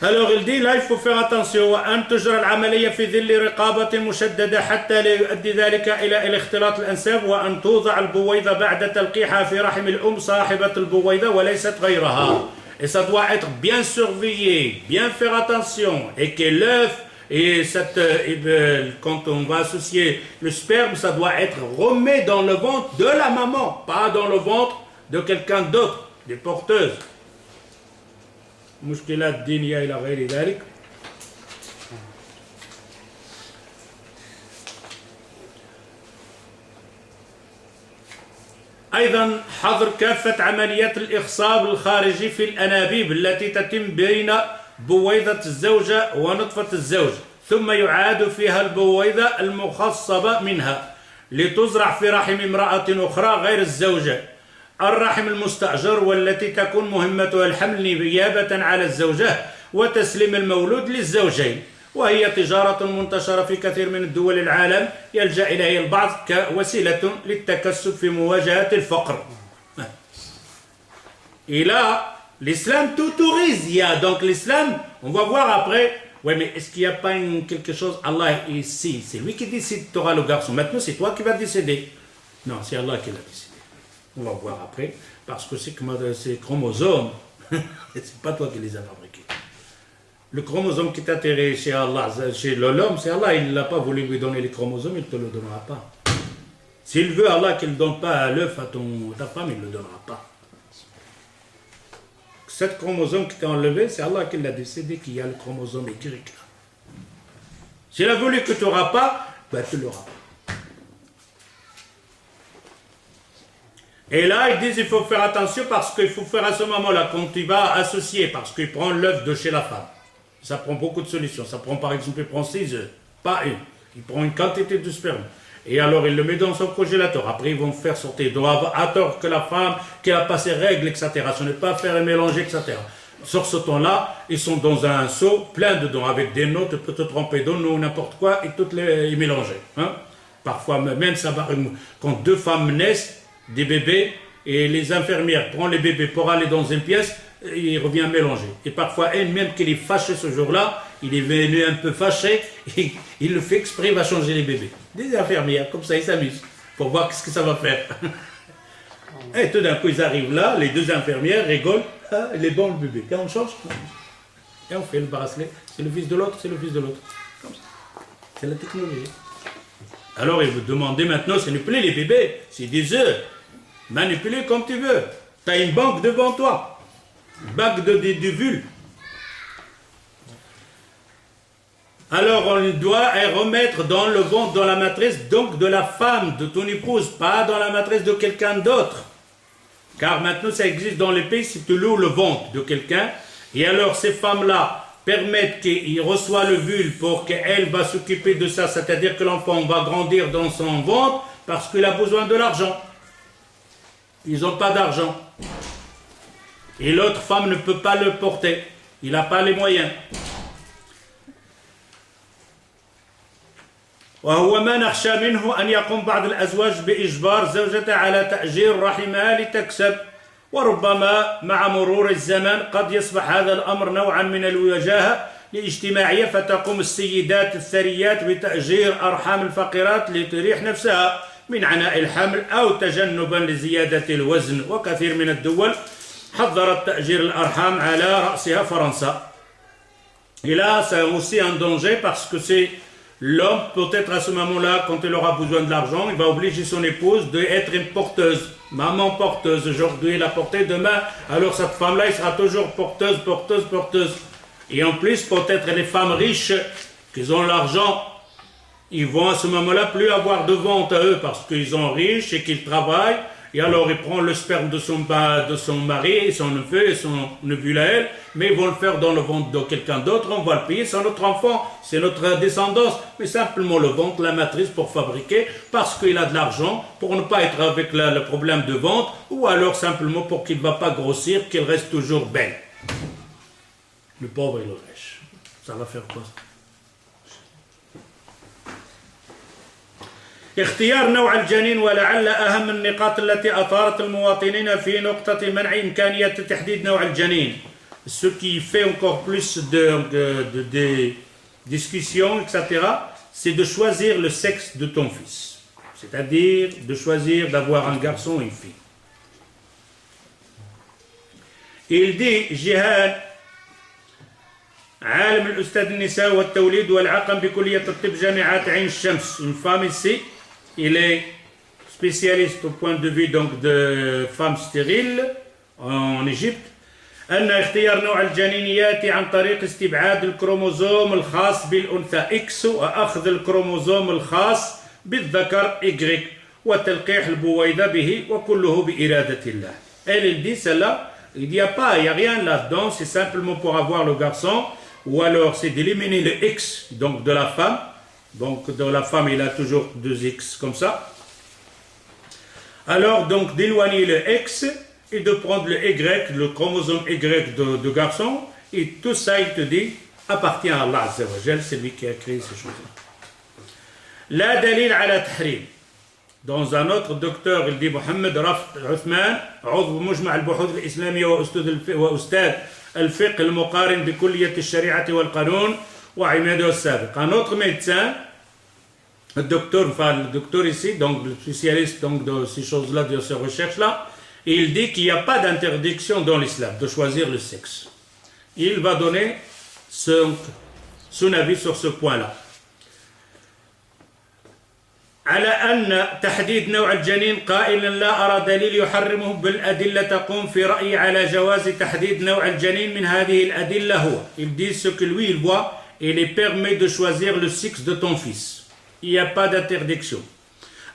Alors il dit là il faut faire attention وأن تجرى العملية في ظل رقابة مشددة حتى لا يؤدي ذلك إلى اختلاط الأنساب وأن توضع البويضة بعد تلقيحها في رحم الأم صاحبة البويضة وليست غيرها. Et ça doit être bien surveillé, bien faire attention et que l'œuf et quand on va associer le sperme, ça doit être remis dans le ventre de la maman, pas dans le ventre de quelqu'un d'autre, des porteuses. مشكلات دينية إلى غير ذلك. أيضا حظر كافة عمليات الإخصاب الخارجي في الأنابيب التي تتم بين بويضة الزوجة ونطفة الزوج ثم يعاد فيها البويضة المخصبة منها لتزرع في رحم امرأة أخرى غير الزوجة. الرحم المستأجر والتي تكون مهمتها الحمل نيابة على الزوجة وتسليم المولود للزوجين وهي تجارة منتشرة في كثير من دول العالم يلجأ إليها البعض كوسيلة للتكسب في مواجهة الفقر. Et là, l'islam tout autorise. Il y a donc l'islam, on va voir après. Ouais, mais est-ce qu'il n'y a pas quelque chose, Allah ici, c'est lui qui décide, tu auras le garçon. Maintenant, c'est toi qui vas décider. Non, c'est Allah qui l'a décidé. On va voir après, parce que ces chromosomes, c'est pas toi qui les as fabriqués. Le chromosome qui t'atterrit chez Allah, chez l'homme, c'est Allah, il n'a pas voulu lui donner les chromosomes, il ne te le donnera pas. S'il veut Allah qu'il ne donne pas à l'œuf à ta femme, il ne le donnera pas. Cet chromosome qui t'a enlevé, c'est Allah qui l'a décidé qu'il y a le chromosome Y. S'il a voulu que tu n'auras pas, ben tu l'auras pas. Et là, ils disent qu'il faut faire attention parce qu'il faut faire à ce moment-là, quand tu vas associer, parce qu'il prend l'œuf de chez la femme. Ça prend beaucoup de solutions. Ça prend par exemple, il prend 6 œufs, pas une. Il prend une quantité de sperme. Et alors, il le met dans son congélateur. Après, ils vont faire sortir. Ils doivent attendre que la femme, qui a pas ses règles, etc. Ce n'est pas faire un mélange, etc. Sur ce temps-là, ils sont dans un seau plein dedans, avec des notes, tu peux te tromper d'eau ou n'importe quoi, et toutes les mélanger. Hein? Parfois, même ça va, quand 2 femmes naissent, des bébés, et les infirmières prennent les bébés pour aller dans une pièce, il revient mélanger. Et parfois, elle-même qui est fâchée ce jour-là, il est venu un peu fâché, et il le fait exprès, il va changer les bébés. Des infirmières, comme ça, ils s'amusent, pour voir ce que ça va faire. Et tout d'un coup, ils arrivent là, les 2 infirmières rigolent, ah, il est bon le bébé. Et on change, et on fait le bracelet, c'est le fils de l'autre, c'est le fils de l'autre. Comme ça. C'est la technologie. Alors, il vous demandez maintenant, s'il vous plaît, les bébés, c'est des œufs. Manipuler comme tu veux. Tu as une banque devant toi. Une banque de vulves. Alors on doit remettre dans le ventre, dans la matrice, donc de la femme, de ton épouse, pas dans la matrice de quelqu'un d'autre. Car maintenant ça existe dans les pays, si tu loues le ventre de quelqu'un, et alors ces femmes-là permettent qu'il reçoit le vulve pour qu'elle va s'occuper de ça, c'est-à-dire que l'enfant va grandir dans son ventre parce qu'il a besoin de l'argent. Ils n'ont pas d'argent. Et l'autre femme ne peut pas le porter. Il n'a pas les moyens. وهو ما نخشى منه أن يقوم بعض الأزواج بإجبار زوجته على تأجير رحمها لتكسب وربما مع مرور الزمن قد يصبح هذا الأمر نوعا من الوجاهة الاجتماعية فتقوم السيدات الثريات بتأجير أرحام الفقيرات لتريح نفسها من عناء الحمل أو تجنبا لزيادة الوزن وكثير من الدول حظرت تأجير الأرحام على رأسها فرنسا. Et là, c'est aussi un danger parce que c'est l'homme, peut-être à ce moment-là, quand il aura besoin de l'argent, il va obliger son épouse d'être une porteuse. Maman porteuse, aujourd'hui la portée, demain, alors cette femme-là, elle sera toujours porteuse. Et en plus, peut-être les femmes riches, qui ont l'argent, ils vont à ce moment-là plus avoir de vente à eux parce qu'ils sont riches et qu'ils travaillent. Et alors, ils prennent le sperme de son mari, son neveu et son neveu à elle, mais ils vont le faire dans le ventre de quelqu'un d'autre, on va le payer, c'est notre enfant, c'est notre descendance, mais simplement le ventre, la matrice pour fabriquer, parce qu'il a de l'argent, pour ne pas être avec le problème de ventre, ou alors simplement pour qu'il ne va pas grossir, qu'il reste toujours belle. Le pauvre et le riche. Ça va faire quoi? اختيار نوع الجنين ولعل أهم النقاط التي أثارت المواطنين في نقطة منع إمكانية تحديد نوع الجنين. ce qui fait encore plus de discussions, etc., c'est de choisir le sexe de ton fils. C'est-à-dire de choisir d'avoir un garçon ou une fille. Il dit, Jihad, عالم الأستاذ النساء والتوليد والعقم بكلية الطب جامعة عين الشمس. Une femme ici, il est spécialiste au point de vue donc de femmes stériles en Égypte. أن اختيار نوع الجنين يأتي عن طريق استبعاد الكروموزوم الخاص بالأنثى X وأخذ الكروموزوم الخاص بالذكر Y وتلقيح البويضة به وكله بإرادة الله. Elle dit cela, il n'y a rien là-dedans, c'est simplement pour avoir le garçon, ou alors c'est d'éliminer le X donc de la femme. Donc dans la femme il a toujours 2 X comme ça. Alors donc d'éloigner le X et de prendre le Y, le chromosome Y de garçon, et tout ça, il te dit, appartient à Allah Azza wa Jal, c'est lui qui a créé ces choses-là. La dalil ala tahrim. Dans un autre docteur, il dit Mohamed Raft Uthman, عضو مجمع البحوث الإسلامية وأستاذ الفقه المقارن بكلية الشريعة والقانون وعماده السابق. Un autre médecin, le docteur ici, donc le spécialiste donc, de ces choses-là, de ces recherches-là, il dit qu'il n'y a pas d'interdiction dans l'islam de choisir le sexe. Il va donner son avis sur ce point-là. على أن تحديد نوع الجنين قائلا لا أرى دليل يحرمه بالأدلة تقوم في رأيي على جواز تحديد نوع الجنين من هذه الأدلة هو. Il dit ce que lui il voit et il permet de choisir le sexe de ton fils. Il n'y a pas d'interdiction.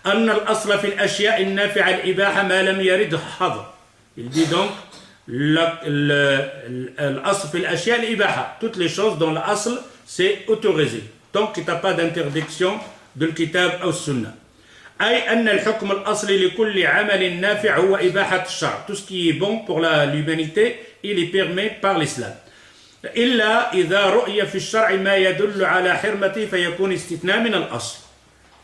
أن الأصل في الأشياء النافعة الإباحة ما لم يرد حظر. Il dit donc الأصل في الأشياء الإباحة. Toutes les choses dans l'asl c'est autorisé. Donc il n'y a pas d'interdiction de الكتاب أو السنة. أي أن الحكم الأصلي لكل عمل نافع هو إباحة الشرع. Tout ce qui est bon pour l'humanité, il est permis par l'islam. إلا إذا رؤي في الشرع ما يدل على حرمته فيكون استثناء من الأصل.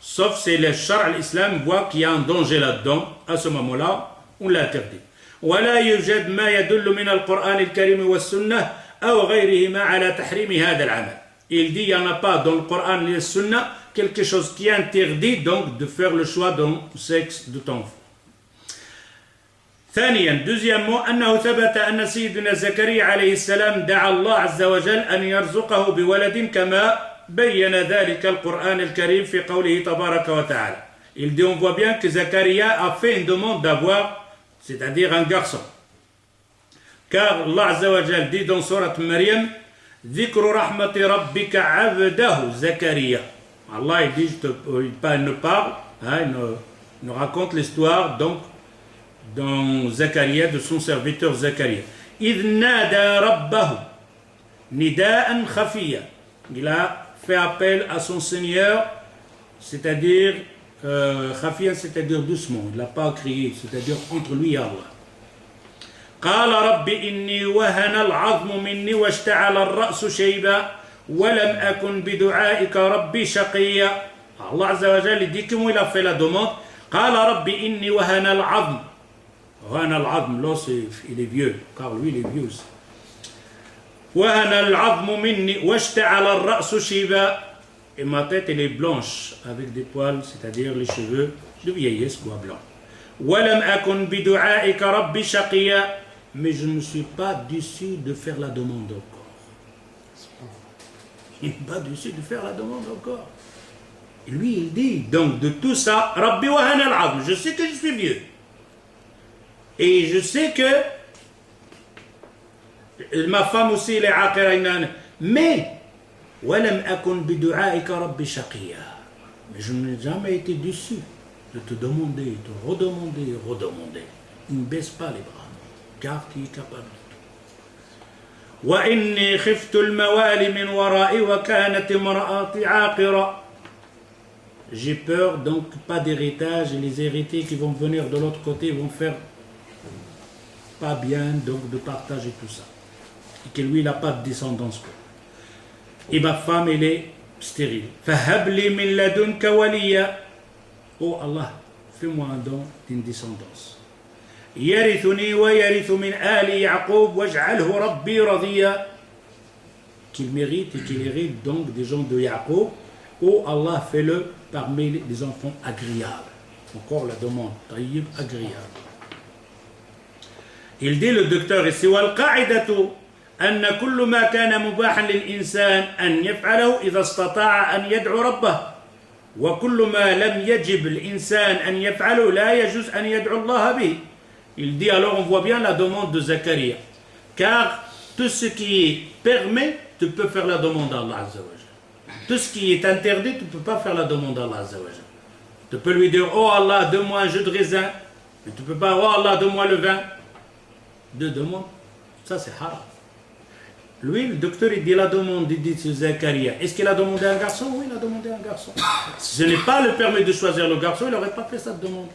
Sauf si le shar, l'islam, voit qu'il y a un danger là-dedans, à ce moment-là, on l'interdit. ولا يوجد ما يدل من القرآن الكريم والسنة أو غيرهما على تحريم هذا العمل. Il dit il n'y en a pas dans le Coran et la Sunna quelque chose qui interdit donc de faire le choix du sexe de ton enfant. ثانيا deuxièmement أنه ثبت أن سيدنا زكريا عليه السلام دعا الله عز وجل أن يرزقه بولد كما بين ذلك القرآن الكريم في قوله تبارك وتعالى. Il dit on voit bien que Zakaria a fait une demande d'avoir, c'est-à-dire un garçon. Car Allah Azza wa Jal dit dans sourate Maryam ذكر رحمة ربك عبده زكريا. Allah il dit, il nous parle, hein, il nous raconte l'histoire donc dans Zakaria, de son serviteur Zakaria. إذ نادى ربه نداء خفيا. Il a fait appel à son Seigneur, c'est-à-dire خفيا, c'est-à-dire doucement. Il n'a pas crié, c'est-à-dire entre lui et Allah. قال رب إني وهن العظم مني واشتعل الرأس شيبا ولم أكن بدعائك ربي شقيا. Allah Azza wa Jal dit comment il a fait la demande. قال رب إني وهن العظم. وهن العظم, l'os il est vieux, car lui il est vieux aussi. وهن العظم مني واشتعل الرأس شيبا. Et ma tête elle est blanche avec des poils, c'est-à-dire les cheveux de vieillesse quoi blanc. ولم أكن بدعائك ربي شقيا. Mais je ne suis pas déçu de faire la demande encore. Il n'est pas déçu de faire la demande encore. Et lui, il dit, donc de tout ça, Rabbi wahana al-'azm, je sais que je suis vieux. Et je sais que ma femme aussi, elle est aqira. Mais, walam akun bidu'aika Rabbi shaqiya. Mais je n'ai jamais été déçu de te demander, de redemander, redemander. Ne baisse pas les bras. Car tu es capable de tout. وإني خفت الموالي من ورائي وكانت امرأتي عاقرة. J'ai peur donc pas d'héritage et les héritiers qui vont venir de l'autre côté vont faire pas bien donc de partager tout ça. Et que lui il n'a pas de descendance. Et ma femme elle est stérile. فهب لي من لدنك وليا. Oh Allah, fais-moi un don d'une descendance. يرثني ويرث من آل يعقوب واجعله ربي رضيا. Qu'il mérite et qu'il hérite donc des gens de Yaqub, où Allah fait-le parmi les enfants agréables. Encore la demande, taïb, agréable. Il dit le docteur ici, والقاعدة أن كل ما كان مباحا للإنسان أن يفعله إذا استطاع أن يدعو ربه وكل ما لم يجب الإنسان أن يفعله لا يجوز أن يدعو الله به. Il dit alors on voit bien la demande de Zacharia, car tout ce qui est permis, tu peux faire la demande à Allah Azza wa Jal. Tout ce qui est interdit, tu ne peux pas faire la demande à Allah Azza wa Jal. Tu peux lui dire oh Allah donne-moi un jus de raisin, mais tu ne peux pas oh Allah donne-moi le vin. Deux demandes, ça c'est haram. Lui, le docteur, il dit la demande, il dit sur Zacharia. Est-ce qu'il a demandé un garçon? Oui, il a demandé un garçon. Si ce n'est pas le permis de choisir le garçon, il n'aurait pas fait cette demande.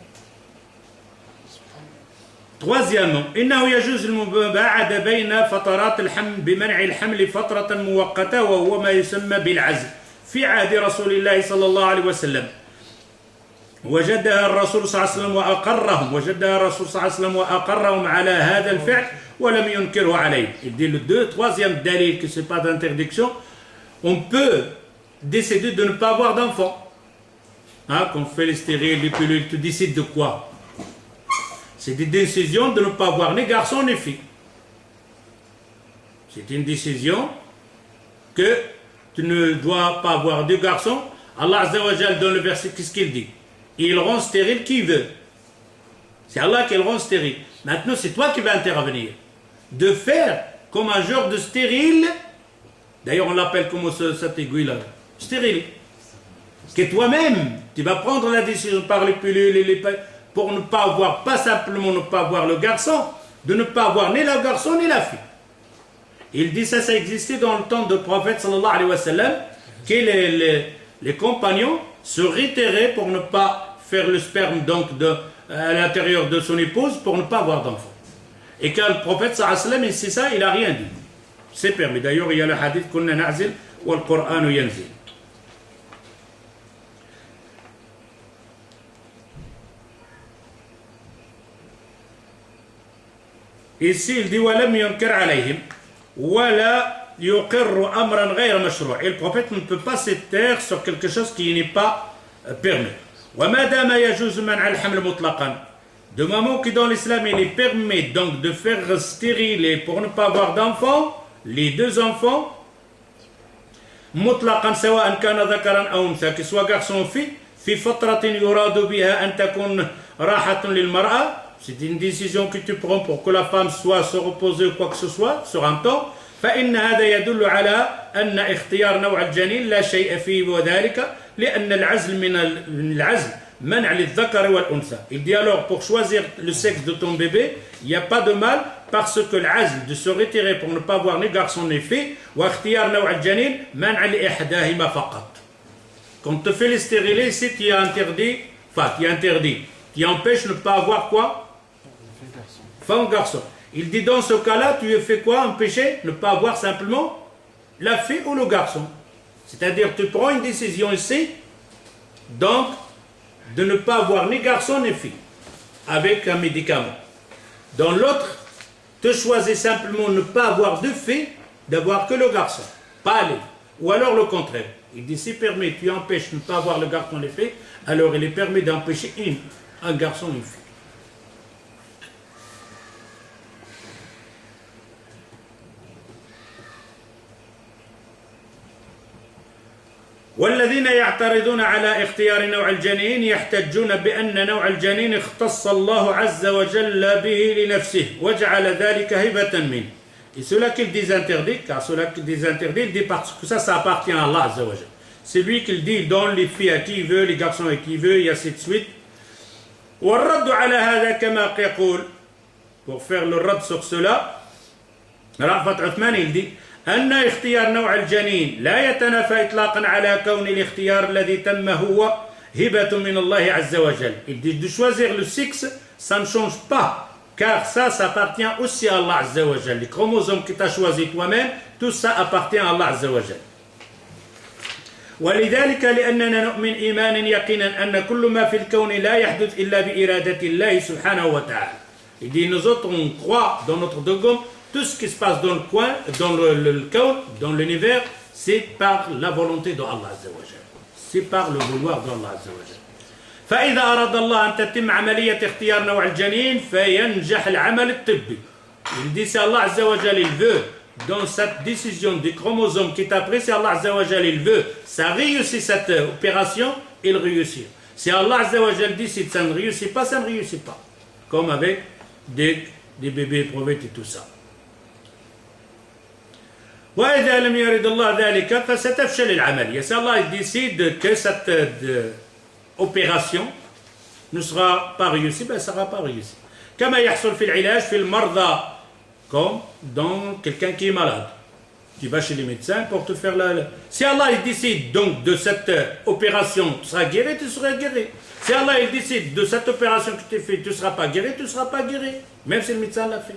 Troisièmement, إنه يجوز المباعدة بين فترات الحمل بمنع الحمل فترة مؤقتة وهو ما يسمى بالعزل في عهد رسول الله صلى الله عليه وسلم. وجدها الرسول صلى الله عليه وسلم وأقرهم على هذا الفعل ولم ينكره عليه. Il dit le troisième dalil que ce n'est pas d'interdiction, on peut décider de ne pas avoir d'enfant. Hein, quand on fait les stériles, les pilules, tu décides de quoi? C'est des décisions de ne pas avoir ni garçon ni fille. C'est une décision que tu ne dois pas avoir de garçon. Allah Azza wa Jal dans le verset, qu'est-ce qu'il dit? Il rend stérile qui veut. C'est Allah qui le rend stérile. Maintenant, c'est toi qui vas intervenir. De faire comme un genre de stérile. D'ailleurs, on l'appelle comme cette aiguille-là. Stérile. Que toi-même, tu vas prendre la décision par les pilules et les pour ne pas avoir, pas simplement ne pas avoir le garçon, de ne pas avoir ni le garçon ni la fille. Il dit ça existait dans le temps du prophète sallallahu alayhi wa sallam, que les compagnons se retireraient pour ne pas faire le sperme donc à l'intérieur de son épouse pour ne pas avoir d'enfant. Et quand le prophète sallallahu alayhi wa sallam il sait ça, il n'a rien dit. C'est permis. D'ailleurs, il y a le hadith kunna na'zil wal Qur'an yanzil. Ici, il dit وَلَمْ يُنْكَرْ عَلَيْهِمْ وَلَا يُقِرُّ أَمْرًا غَيْرَ مَشْرُوعٍ. Et le prophète ne peut pas se taire sur quelque chose qui n'est pas permis. وَمَا دَامَ يَجُوزُ مَنْعَ الْحَمْلِ مُطْلَقًا. De moment que dans l'islam il est permis donc de faire stériler pour ne pas avoir d'enfants, les deux enfants, مطلقا سواء كان ذكرا أو أنثى, que soit garçon ou fille, في فترة يراد بها أن تكون راحة للمرأة. C'est une décision que tu prends pour que la femme soit se reposer ou quoi que ce soit sur un temps. فإن هذا يدل على أن اختيار نوع الجنين لا شيء فيه وذلك لأن العزل من العزل منع للذكر والأنثى. Il dit alors pour choisir le sexe de ton bébé, il n'y a pas de mal parce que l'azl de se retirer pour ne pas avoir ni garçon ni fille واختيار نوع الجنين منع لإحداهما فقط. Quand tu fais les stériler, ici tu as interdit, qui empêche de ne pas avoir quoi? Femme ou garçon. Il dit dans ce cas-là, tu fais quoi? Empêcher ne pas avoir simplement la fille ou le garçon. C'est-à-dire tu prends une décision ici, donc de ne pas avoir ni garçon ni fille, avec un médicament. Dans l'autre, tu choisis simplement ne pas avoir de fille, d'avoir que le garçon, pas les. Ou alors le contraire. Il dit si permis, tu empêches de ne pas avoir le garçon et les filles, alors il est permis d'empêcher un garçon et une fille. والذين يعترضون على اختيار نوع الجنين يحتجون بأن نوع الجنين اختص الله عز وجل به لنفسه وجعل ذلك هبة منه. Et ceux-là qui le disent interdit, car ceux-là qui le disent interdit, il dit parce que ça appartient à Allah Azza wa Jal. C'est lui qui le dit, il donne les filles à qui il veut, les garçons à qui il veut, et ainsi de suite. والرد على هذا كما يقول, pour faire le rad sur cela, رأفت عثمان il dit أن اختيار نوع الجنين لا يتنافى إطلاقا على كون الاختيار الذي تم هو هبة من الله عز وجل. Il dit de choisir le sexe, ça ne change pas, car ça appartient aussi à Allah Azza wa Jal. Les chromosomes que tu as choisi toi-même, tout ça appartient à Allah Azza wa Jal. ولذلك لأننا نؤمن إيمانا يقينا أن كل ما في الكون لا يحدث إلا بإرادة الله سبحانه وتعالى. Il dit, nous autres, on croit dans notre dogme, tout ce qui se passe dans le coin, dans le kawn, dans l'univers, c'est par la volonté d'Allah Azza wa Jal. C'est par le vouloir d'Allah Azza wa Jal. فإذا أراد الله أن تتم عملية اختيار نوع الجنين فينجح العمل الطبي. Il dit, c'est Allah Azza wa Jal, il veut, dans cette décision des chromosomes qui t'a pris, c'est Allah Azza wa Jal, il veut, ça réussit cette opération, il réussit. Si Allah Azza wa Jal dit, si ça ne réussit pas, ça ne réussit pas. Comme avec des bébés éprouvés et tout ça. وإذا لم يرد الله ذلك فستفشل العملية. Si Allah décide que cette opération ne sera pas réussie, ben ça ne sera pas réussi. كما يحصل في العلاج في المرضى, comme dans quelqu'un qui est malade. Tu vas chez les médecins pour te faire la... Si Allah il décide donc de cette opération, tu seras guéri, tu seras guéri. Si Allah il décide de cette opération que tu fais, tu ne seras pas guéri, tu ne seras pas guéri. Même si le médecin l'a fait.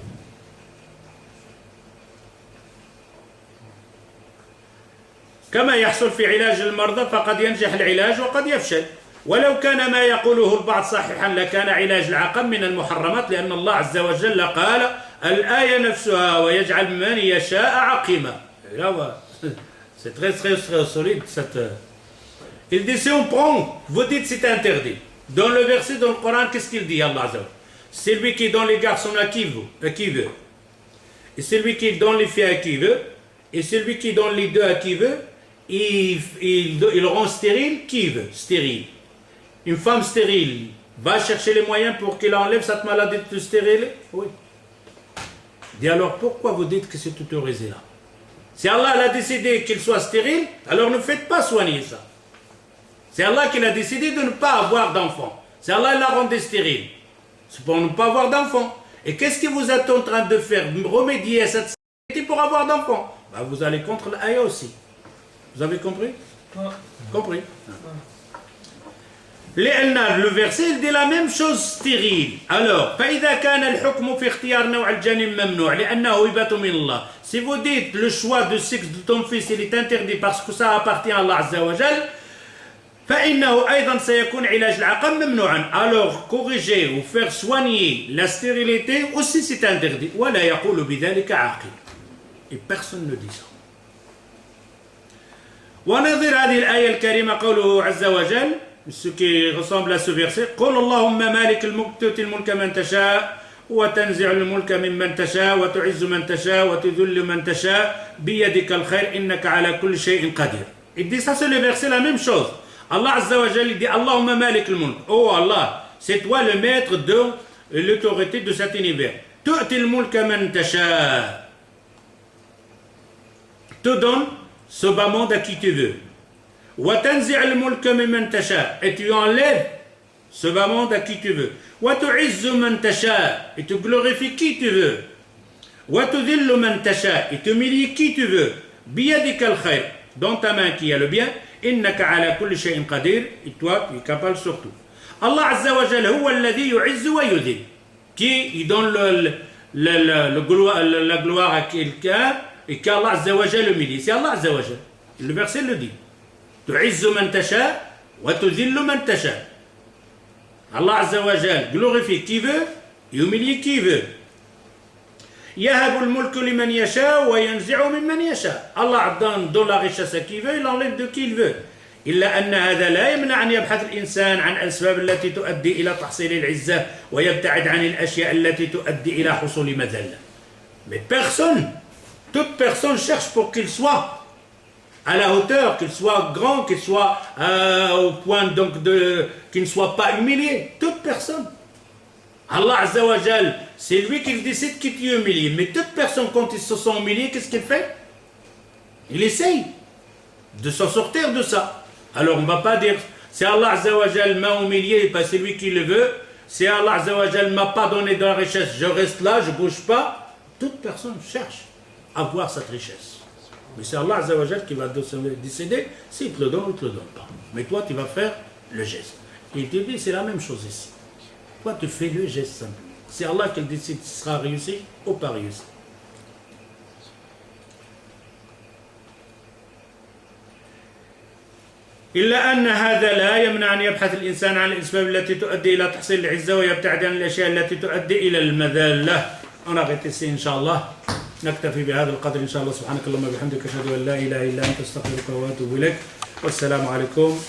كما يحصل في علاج المرضى فقد ينجح العلاج وقد يفشل. ولو كان ما يقوله البعض صحيحا لكان علاج العقم من المحرمات لأن الله عز وجل قال الآية نفسها ويجعل من يشاء عقيما. C'est très solide cette... Il dit si on prend, vous dites c'est interdit. Dans le verset dans le Coran, qu'est-ce qu'il dit Allah Azza wa Jalla? C'est lui qui donne les garçons à qui veut. Et c'est lui qui donne les filles à qui veut. Et celui qui donne les deux à qui veut, il rend stérile qui veut, stérile. Une femme stérile va chercher les moyens pour qu'elle enlève cette maladie de stérile. Oui. Et alors pourquoi vous dites que c'est autorisé là? Si Allah a décidé qu'il soit stérile, alors ne faites pas soigner ça. C'est Allah qui a décidé de ne pas avoir d'enfant. C'est Allah qui l'a rendu stérile. C'est pour ne pas avoir d'enfant. Et qu'est-ce que vous êtes en train de faire? Remédier à cette stérilité pour avoir d'enfant. Ben vous allez contre l'aya aussi. Vous avez compris? Compris. Le verset il dit la même chose stérile. Alors, فإذا كان الحكم في اختيار نوع الجنين ممنوع لأنه هبة من الله. Si vous dites le choix de sexe de ton fils il est interdit parce que ça appartient à Allah Azza wa Jal, فإنه أيضا سيكون علاج العقم ممنوعا. Alors, corriger ou faire soigner la stérilité aussi c'est interdit. ولا يقول بذلك عاقل. Et personne ne dit ça. ونظير هذه الآية الكريمة قوله عز وجل, ce qui ressemble à ce verset, قل اللهم مالك الملك تؤتي الملك من تشاء وتنزع الملك ممن تشاء وتعز من تشاء وتذل من تشاء بيدك الخير إنك على كل شيء قدير. Il dit ça c'est le verset la même chose. Allah Azza wa Jal il dit Allahumma malik al-mulk. Oh Allah, c'est toi le maître de l'autorité de cet univers. تؤتي الملك من تشاء. Te donne ce bas monde à qui tu veux. وتنزع الملك ممن تشاء. Et tu enlèves ce bas monde à qui tu veux. وتعز من تشاء. Et tu glorifies qui tu veux. وتذل من تشاء. Et tu humilies qui tu veux. بيدك الخير. Dans ta main qui a le bien. إنك على كل شيء قدير. Et toi tu es capable surtout. Allah Azza wa Jal هو الذي يعز ويذل. Qui donne la gloire à quelqu'un et qu'Allah Azza wa Jal humilie. C'est Allah Azza wa Jal. Le verset le dit. تعز من تشاء وتذل من تشاء. Allah Azza wa Jal glorifie qui veut et humilie qui veut. يهب الملك لمن يشاء وينزع ممن يشاء. Allah donne la richesse à qui veut, il enlève de qui il veut. إلا أن هذا لا يمنع أن يبحث الإنسان عن الأسباب التي تؤدي إلى تحصيل العزة ويبتعد عن الأشياء التي تؤدي إلى حصول مذلة. Mais personne, toute personne cherche pour qu'il soit à la hauteur, qu'il soit grand, qu'il soit au point donc qu'il ne soit pas humilié. Toute personne. Allah Azza wa Jal, c'est lui qui décide qui t'y humilie. Mais toute personne, quand ils se sont humiliés, qu'est-ce qu'il fait? Il essaye de s'en sortir de ça. Alors on ne va pas dire, si Allah Azza wa Jal m'a humilié, c'est lui qui le veut. Si Allah Azza wa Jal ne m'a pas donné de la richesse, je reste là, je ne bouge pas. Toute personne cherche à avoir cette richesse. Mais c'est Allah Azza wa Jal qui va décider s'il te le donne ou ne te le donne pas. Mais toi, tu vas faire le geste. Et il te dit, c'est la même chose ici. Toi, tu fais le geste simplement. C'est Allah qui décide si ce sera réussi ou pas réussi. إلا أن هذا لا يمنع أن يبحث الإنسان عن الأسباب التي تؤدي إلى تحصيل العزة ويبتعد عن الأشياء التي تؤدي إلى المذلة. أنا غيتسي إن شاء الله نكتفي بهذا القدر إن شاء الله. سبحانك اللهم وبحمدك أشهد أن لا إله إلا أنت أستغفرك وأتوب إليك. والسلام عليكم